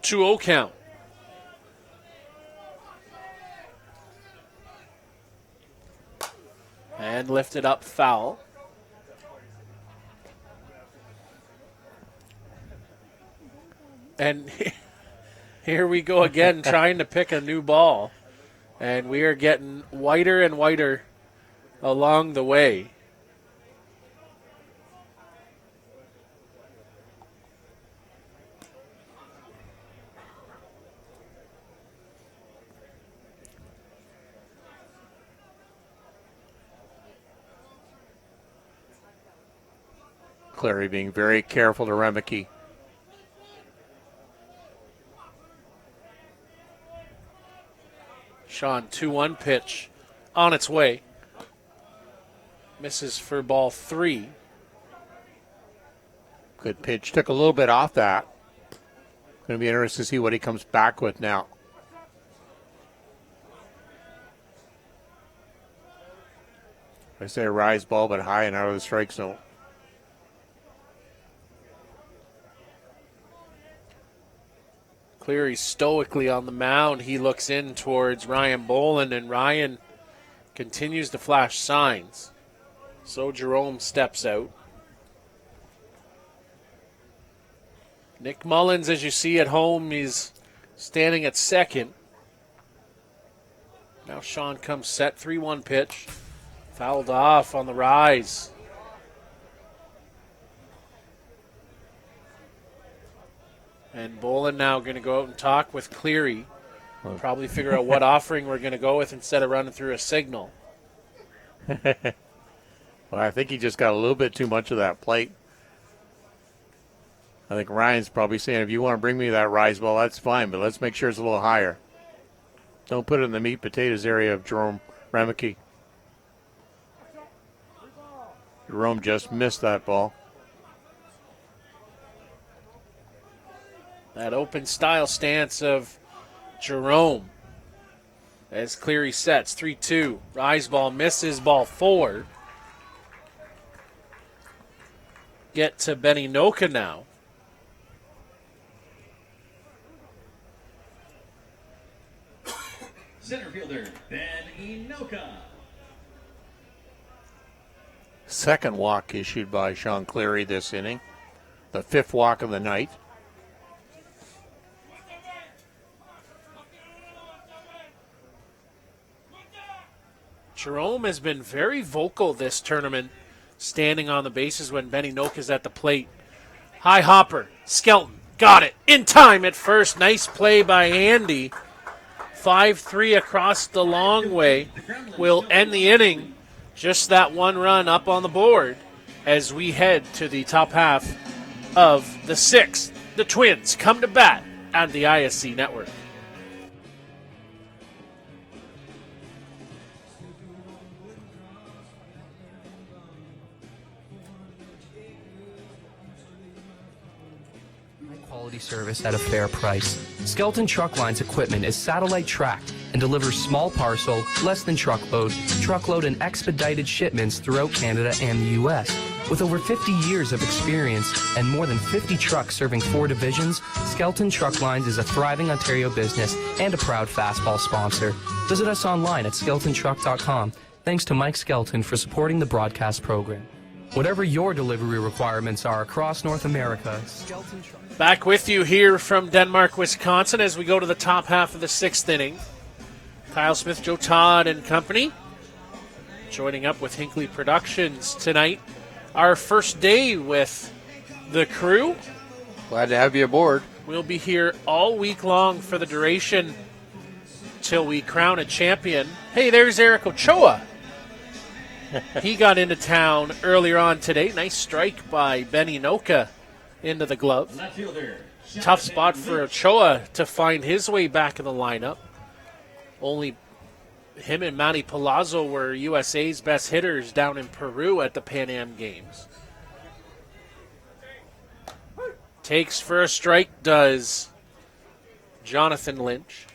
Two-0 count. And lifted up foul. And here we go again trying to pick a new ball. And we are getting whiter and whiter along the way. Cleary being very careful to Remeke. Sean, 2-1 pitch on its way. Misses for ball 3. Good pitch. Took a little bit off that. Going to be interesting to see what he comes back with now. I say a rise ball, but high and out of the strike zone. Cleary stoically on the mound. He looks in towards Ryan Boland, and Ryan continues to flash signs. So Jerome steps out. Nick Mullins, as you see at home, he's standing at second. Now Sean comes set, 3-1 pitch. Fouled off on the rise. And Boland now going to go out and talk with Cleary. Probably figure out what offering we're going to go with instead of running through a signal. Well, I think he just got a little bit too much of that plate. I think Ryan's probably saying, if you want to bring me that rise ball, that's fine, but let's make sure it's a little higher. Don't put it in the meat potatoes area of Jerome Remeke. Jerome just missed that ball. That open style stance of Jerome as Cleary sets 3-2. Rise ball misses, ball 4. Get to Benny Noka now. Center fielder, Ben Inoka. Second walk issued by Sean Cleary this inning. The 5th walk of the night. Jerome has been very vocal this tournament, standing on the bases when Benny Noak is at the plate. High hopper, Skelton, got it, in time at first. Nice play by Andy. 5-3 across the long way will end the inning. Just that one run up on the board as we head to the top half of the sixth. The Twins come to bat at the ISC Network. Quality service at a fair price. Skelton Truck Line's equipment is satellite tracked and delivers small parcel, less than truckload and expedited shipments throughout Canada and the U.S. With over 50 years of experience and more than 50 trucks serving 4 divisions, Skelton Truck Lines is a thriving Ontario business and a proud fastball sponsor. Visit us online at skeltontruck.com. Thanks to Mike Skelton for supporting the broadcast program. Whatever your delivery requirements are across North America, Skelton Truck. Back with you here from Denmark, Wisconsin, as we go to the top half of the sixth inning. Kyle Smith, Joe Todd, and company joining up with Hinckley Productions tonight. Our first day with the crew. Glad to have you aboard. We'll be here all week long for the duration till we crown a champion. Hey, there's Eric Ochoa. He got into town earlier on today. Nice strike by Benny Noka into the glove. Tough spot for Ochoa to find his way back in the lineup. Only him and Manny Palazzo were USA's best hitters down in Peru at the Pan Am Games. Takes for a strike, does Jonathan Lynch.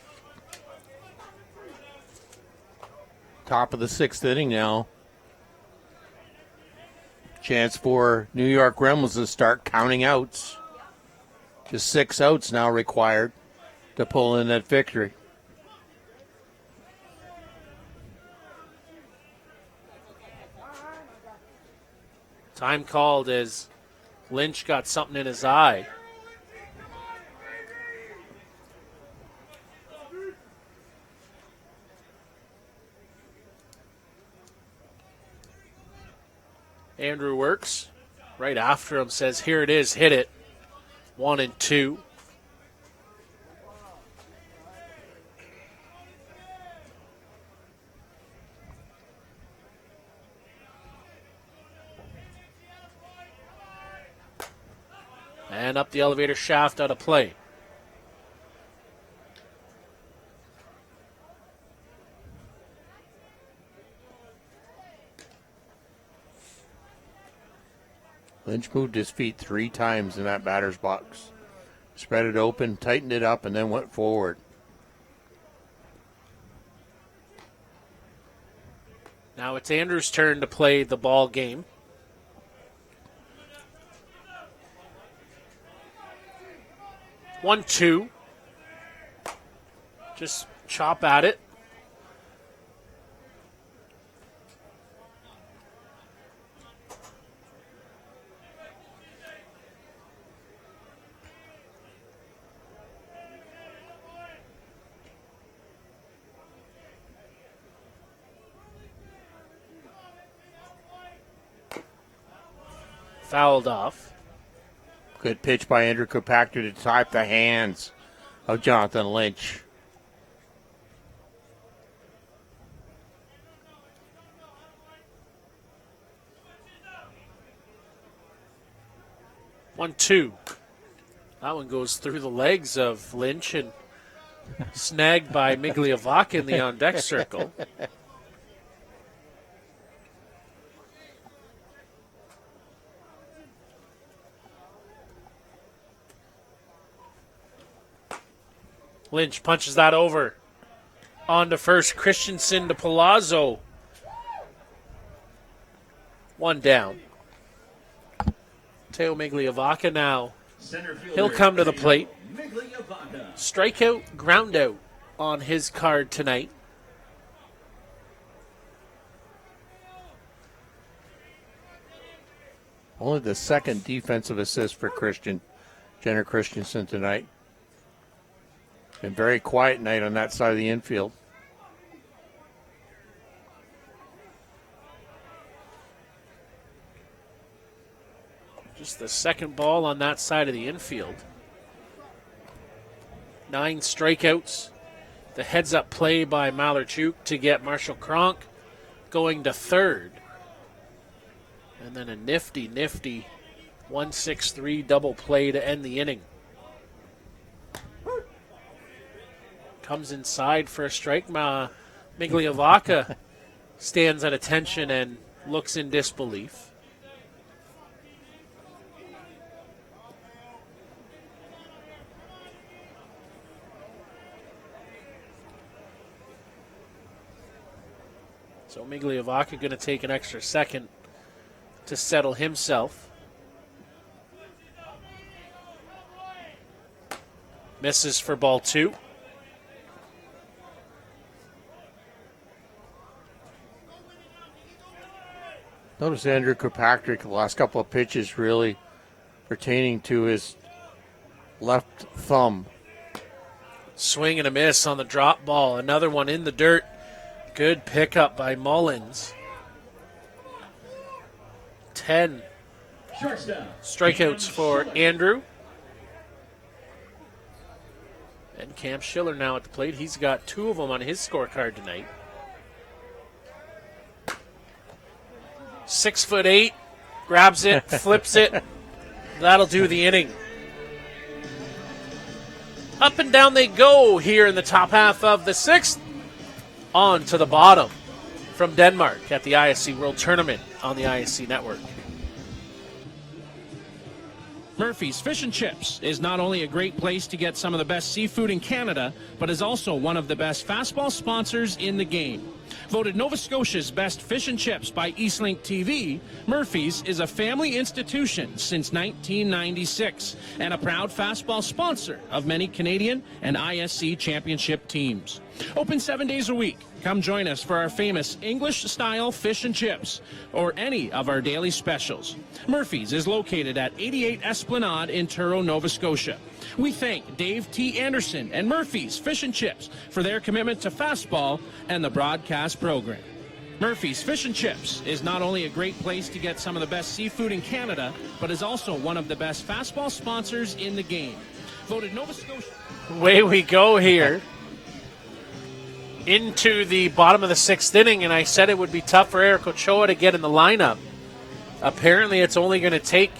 Top of the sixth inning now. Chance for New York Gremlins to start counting outs. Just 6 outs now required to pull in that victory. Time called as Lynch got something in his eye. Andrew works right after him, says, here it is, hit it. 1-2. And up the elevator shaft, out of play. Lynch moved his feet 3 times in that batter's box. Spread it open, tightened it up, and then went forward. Now it's Andrew's turn to play the ball game. One, two. Just chop at it. Fouled off. Good pitch by Andrew Kopactor to type the hands of Jonathan Lynch. One, two. That one goes through the legs of Lynch and snagged by Migliavacca in the on-deck circle. Lynch punches that over. On to first, Christensen to Palazzo. One down. Teo Migliavacca now. He'll come to the plate. Strikeout, ground out on his card tonight. Only the second defensive assist for Jenner Christensen tonight. Been very quiet night on that side of the infield. the second ball on that side of the infield. 9 strikeouts. The heads-up play by Malarchuk to get Marshall Cronk going to third. And then a nifty 1-6-3 double play to end the inning. Comes inside for a strike. Migliavaca stands at attention and looks in disbelief. So Migliavaca going to take an extra second to settle himself. Misses for ball 2. Notice Andrew Kirkpatrick, the last couple of pitches really pertaining to his left thumb. Swing and a miss on the drop ball. Another one in the dirt. Good pickup by Mullins. 10 strikeouts for Andrew. And Cam Schiller now at the plate. He's got 2 of them on his scorecard tonight. 6'8", grabs it, flips it. That'll do the inning. Up and down they go here in the top half of the 6th. On to the bottom from Denmark at the ISC World Tournament on the ISC Network. Murphy's Fish and Chips is not only a great place to get some of the best seafood in Canada, but is also one of the best fastball sponsors in the game. Voted Nova Scotia's best fish and chips by Eastlink TV, Murphy's is a family institution since 1996 and a proud fastball sponsor of many Canadian and ISC championship teams. Open 7 days a week. Come join us for our famous English-style fish and chips or any of our daily specials. Murphy's is located at 88 Esplanade in Truro, Nova Scotia. We thank Dave T. Anderson and Murphy's Fish and Chips for their commitment to fastball and the broadcast program. Murphy's Fish and Chips is not only a great place to get some of the best seafood in Canada, but is also one of the best fastball sponsors in the game. Voted Nova Scotia. Away we go here into the bottom of the 6th inning, and I said it would be tough for Eric Ochoa to get in the lineup. Apparently it's only going to take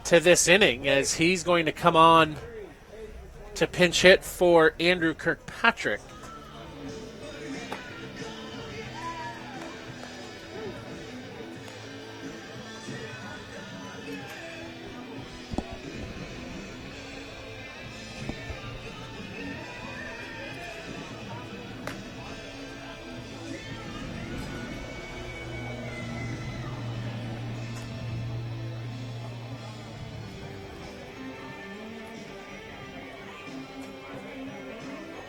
to this inning as he's going to come on to pinch hit for Andrew Kirkpatrick.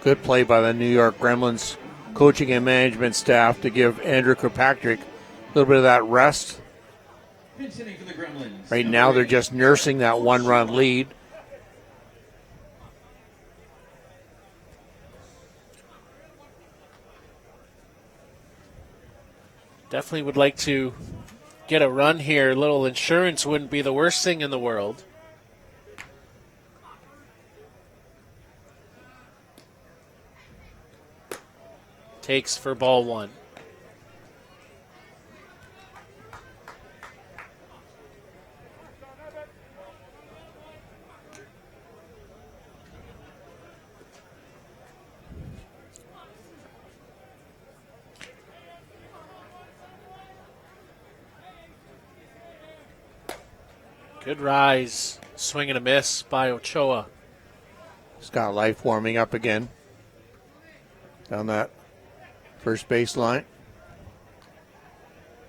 Good play by the New York Gremlins coaching and management staff to give Andrew Kirkpatrick a little bit of that rest. Right now they're just nursing that 1-run lead. Definitely would like to get a run here. A little insurance wouldn't be the worst thing in the world. Takes for ball 1. Good rise, swing and a miss by Ochoa. He's got life warming up again down that first base line.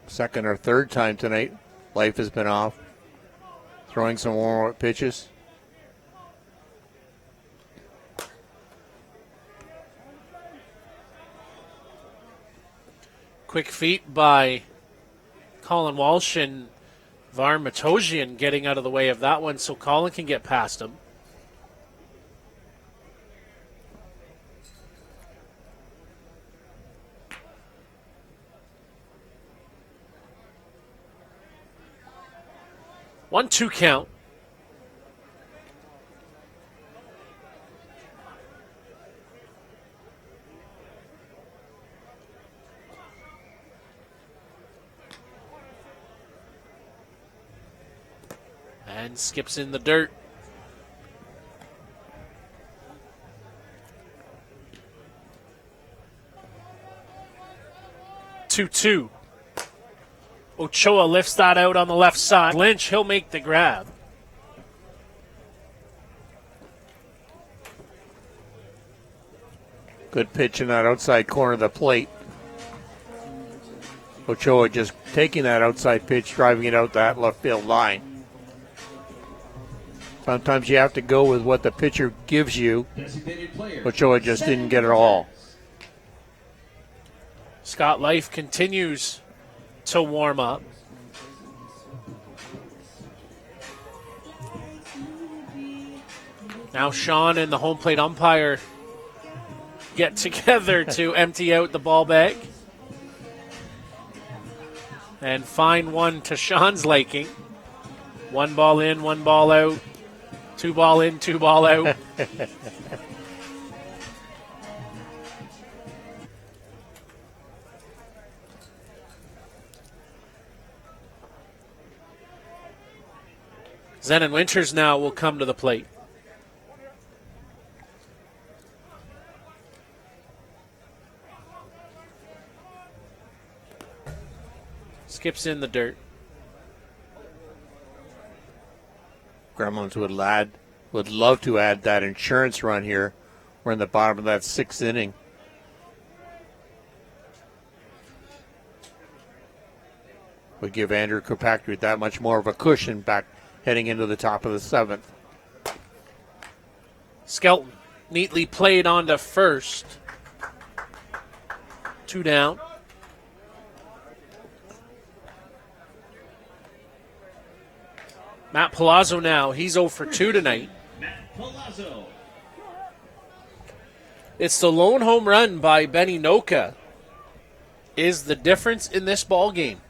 Second or third time tonight, life has been off. Throwing some warm-up pitches. Quick feet by Colin Walsh and Varn Matosian getting out of the way of that one so Colin can get past him. One-two count and skips in the dirt. Two. Ochoa lifts that out on the left side. Lynch, he'll make the grab. Good pitch in that outside corner of the plate. Ochoa just taking that outside pitch, driving it out that left field line. Sometimes you have to go with what the pitcher gives you. Ochoa just didn't get it all. Scott Life continues to warm up. Now Sean and the home plate umpire get together to empty out the ball bag and find one to Sean's liking. 1 ball in, 1 ball out. 2 ball in, 2 ball out. Zenon Winters now will come to the plate. Skips in the dirt. Gremlins would love to add that insurance run here. We're in the bottom of that 6th inning. Would give Andrew Kirkpatrick that much more of a cushion back heading into the top of the 7th. Skelton neatly played on to first. 2 down. Matt Palazzo now. He's 0 for 2 tonight. Matt Palazzo. It's the lone home run by Benny Noka is the difference in this ball game.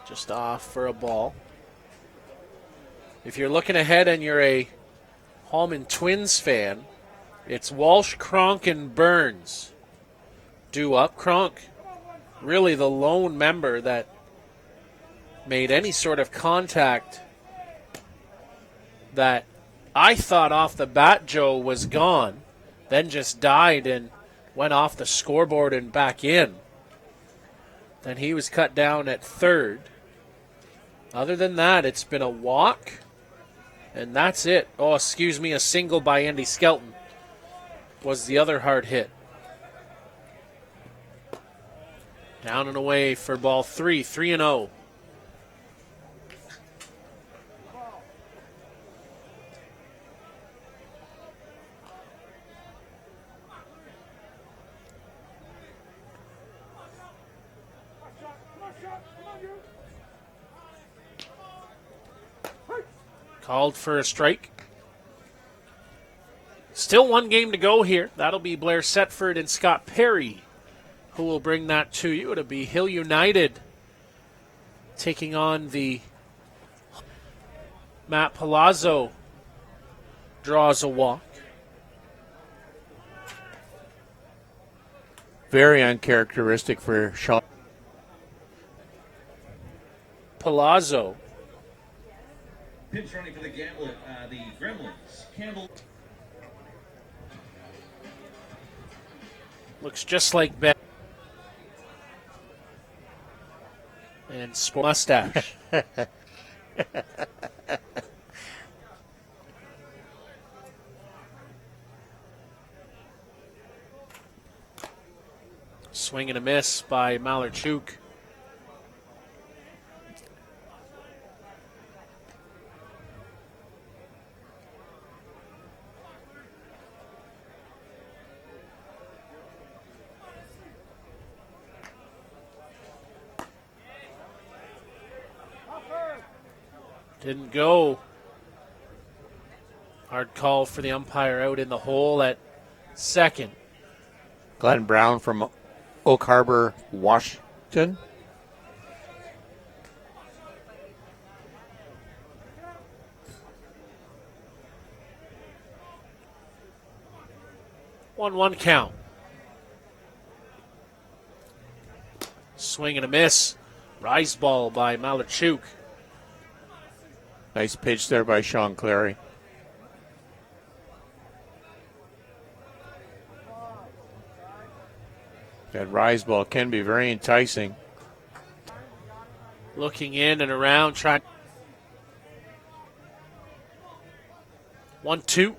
Just off for a ball. If you're looking ahead and you're a Hallman Twins fan, it's Walsh, Cronk, and Burns due up. Cronk, really the lone member that made any sort of contact that I thought off the bat, Joe, was gone, then just died and went off the scoreboard and back in. Then he was cut down at third. Other than that, it's been a walk, and that's it. Oh, excuse me, a single by Andy Skelton was the other hard hit. Down and away for ball 3, 3-0. Called for a strike. Still 1 game to go here. That'll be Blair Setford and Scott Perry who will bring that to you. It'll be Hill United taking on the Matt Palazzo. Draws a walk. Very uncharacteristic for Sean. Palazzo. Pinch running for the Gremlins. Campbell. Looks just like Ben. And sport mustache. Swing and a miss by Malarchuk. Didn't go. Hard call for the umpire out in the hole at second. Glenn Brown from Oak Harbor, Washington. 1-1 count. Swing and a miss. Rise ball by Malachuk. Nice pitch there by Sean Clary. That rise ball can be very enticing. Looking in and around, trying. 1-2.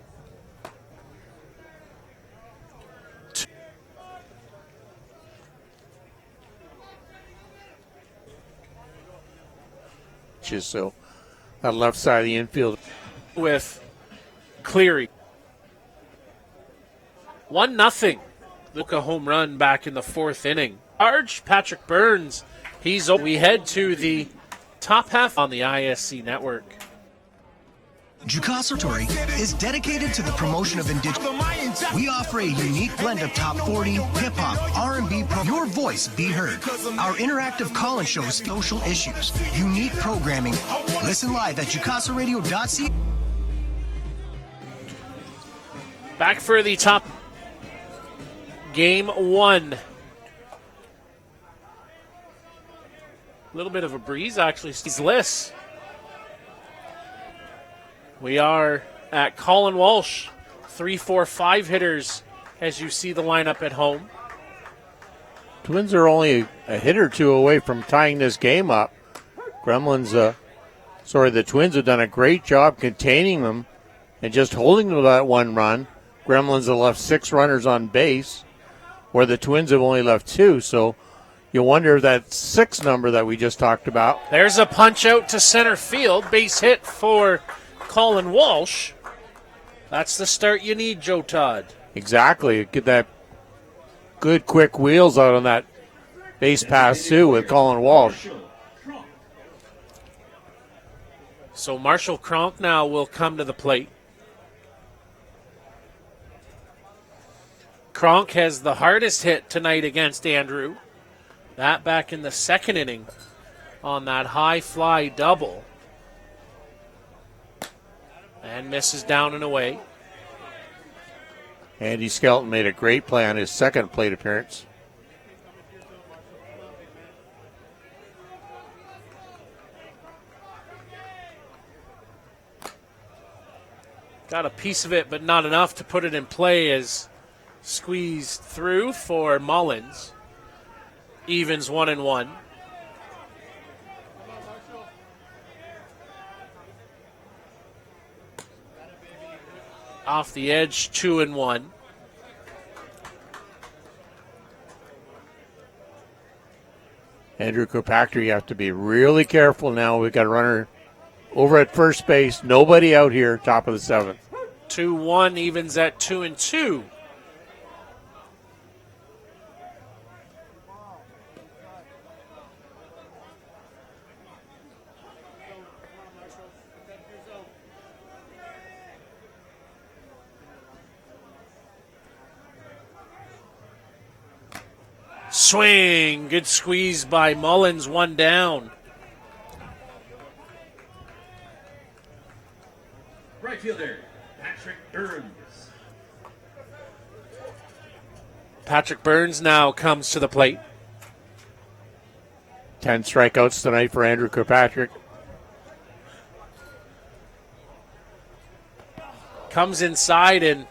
So that left side of the infield with Cleary. 1-0. Look, a home run back in the fourth inning. Patrick Burns. We head to the top half on the ISC network. Jukasa Territory is dedicated to the promotion of indigenous. We offer a unique blend of top 40, hip-hop, R&B. Your voice be heard. Our interactive call-in shows social issues, unique programming. Listen live at jukasaradio.ca. Back for the top. Game 1. A little bit of a breeze, actually. He's Liss. We are at Colin Walsh. 3, 4, 5 hitters as you see the lineup at home. Twins are only a hit or two away from tying this game up. The Twins have done a great job containing them and just holding them to that one run. Gremlins have left 6 runners on base, where the Twins have only left 2. So you wonder if that 6 number that we just talked about. There's a punch out to center field. Base hit for Colin Walsh. That's the start you need, Joe Todd. Exactly. Get that good quick wheels out on that base pass too with Colin Walsh. So Marshall Cronk now will come to the plate. Cronk has the hardest hit tonight against Andrew. That back in the second inning on that high fly double. And misses down and away. Andy Skelton made a great play on his second plate appearance. Got a piece of it, but not enough to put it in play as squeezed through for Mullins. Evens 1-1. Off the edge, 2-1. Andrew Kirkpatrick, you have to be really careful now. We've got a runner over at first base. Nobody out here, top of the 7th. 2-1, evens at 2-2. Swing. Good squeeze by Mullins. 1 down. Right fielder, Patrick Burns. Patrick Burns now comes to the plate. 10 strikeouts tonight for Andrew Kirkpatrick. Comes inside and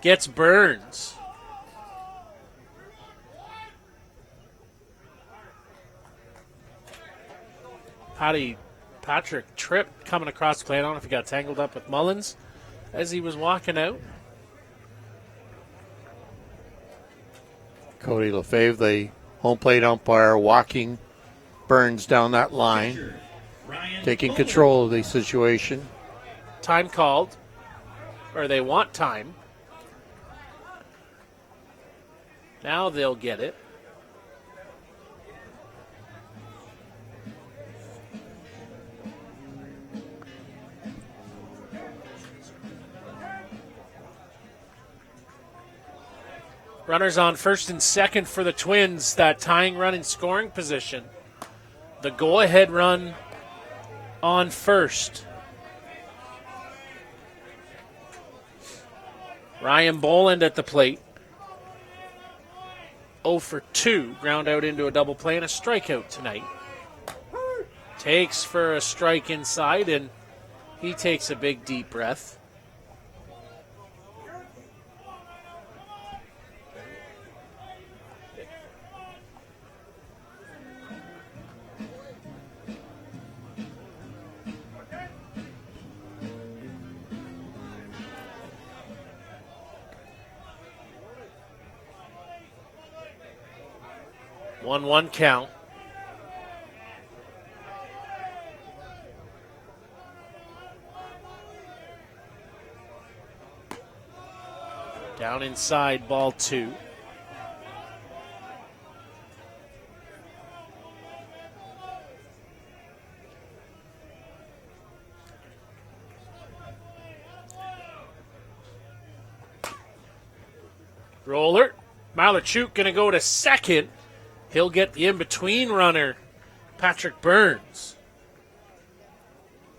gets Burns. Patrick tripped coming across the plate. I don't know if he got tangled up with Mullins as he was walking out. Cody Lefebvre, the home plate umpire, walking Burns down that line, taking control of the situation. Time called, or they want time. Now they'll get it. Runners on first and second for the Twins, that tying run in scoring position. The go-ahead run on first. Ryan Boland at the plate. 0 for 2. Ground out into a double play and a strikeout tonight. Takes for a strike inside, and he takes a big deep breath. One count. Down inside, ball 2. Roller. Malachuk going to go to second. He'll get the in-between runner, Patrick Burns.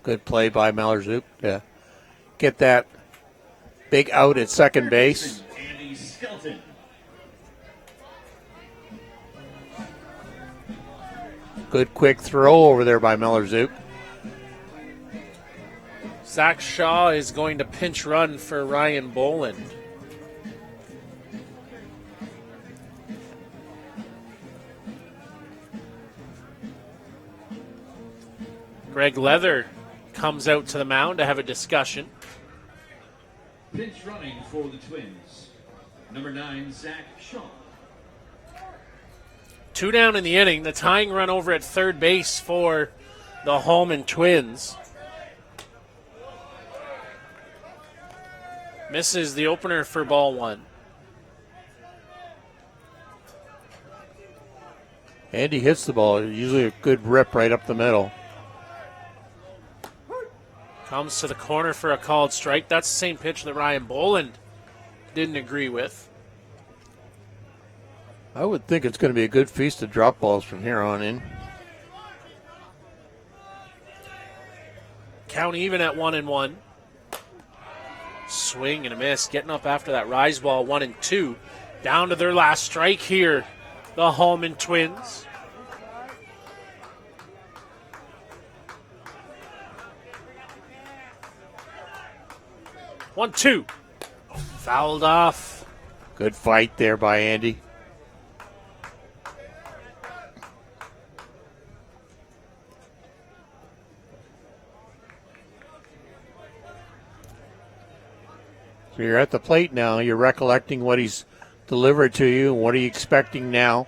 Good play by Malachuk to get that big out at second base. Andy Skelton. Good quick throw over there by Malachuk. Zach Shaw is going to pinch run for Ryan Boland. Greg Leather comes out to the mound to have a discussion. Pinch running for the Twins. Number 9, Zach Shaw. 2 down in the inning. The tying run over at third base for the Hallman Twins. Misses the opener for ball 1. Andy hits the ball. Usually a good rip right up the middle. Comes to the corner for a called strike. That's the same pitch that Ryan Boland didn't agree with. I would think it's going to be a good feast of drop balls from here on in. Count even at 1-1. Swing and a miss. Getting up after that rise ball, 1-2. Down to their last strike here, the Hallman Twins. One, two. Fouled off. Good fight there by Andy. So you're at the plate now. You're recollecting what he's delivered to you. And what are you expecting now?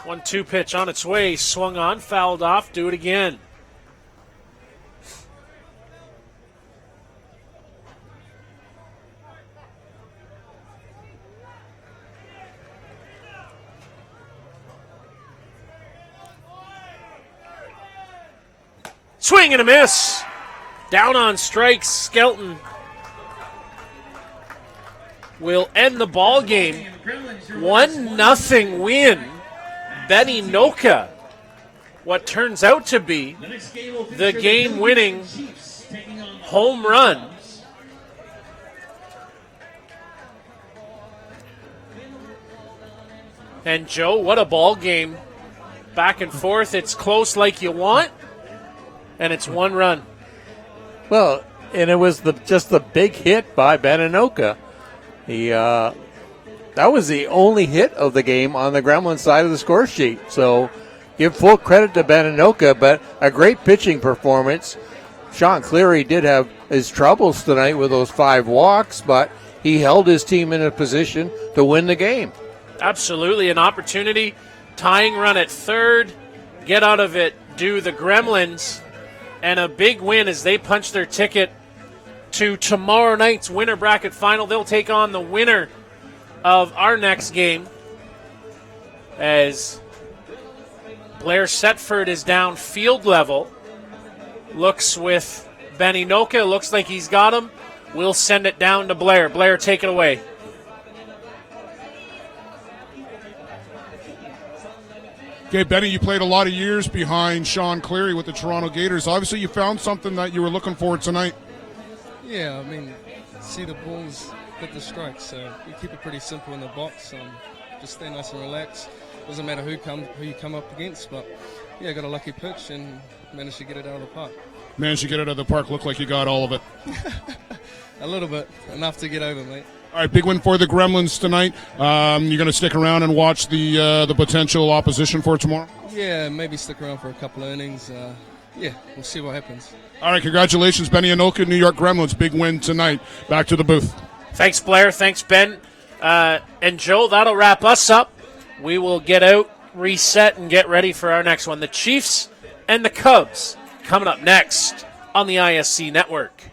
1-2 pitch on its way. Swung on, fouled off. Do it again. Swing and a miss. Down on strikes. Skelton will end the ball game. 1-0 win. Benny Noka. What turns out to be the game-winning home run. And Joe, what a ball game. Back and forth. It's close like you want. And it's 1 run. Well, and it was just the big hit by Beninoka. That was the only hit of the game on the Gremlins side of the score sheet. So give full credit to Beninoka, but a great pitching performance. Sean Cleary did have his troubles tonight with those 5 walks, but he held his team in a position to win the game. Absolutely, an opportunity. Tying run at third. Get out of it, do the Gremlins. And a big win as they punch their ticket to tomorrow night's winner bracket final. They'll take on the winner of our next game as Blair Setford is down field level. Looks with Benny Noka. Looks like he's got him. We'll send it down to Blair. Blair, take it away. Okay, Benny, you played a lot of years behind Sean Cleary with the Toronto Gators. Obviously, you found something that you were looking for tonight. Yeah, I mean, see the Bulls hit the strikes. So we keep it pretty simple in the box. Just stay nice and relaxed. Doesn't matter who you come up against, but yeah, got a lucky pitch and managed to get it out of the park. Managed to get it out of the park. Looked like you got all of it. A little bit, enough to get over, mate. All right, big win for the Gremlins tonight. You're going to stick around and watch the potential opposition for tomorrow? Yeah, maybe stick around for a couple of innings. Yeah, we'll see what happens. All right, congratulations, Benny Anoka, New York Gremlins. Big win tonight. Back to the booth. Thanks, Blair. Thanks, Ben. And Joe, that'll wrap us up. We will get out, reset, and get ready for our next one. The Chiefs and the Cubs coming up next on the ISC Network.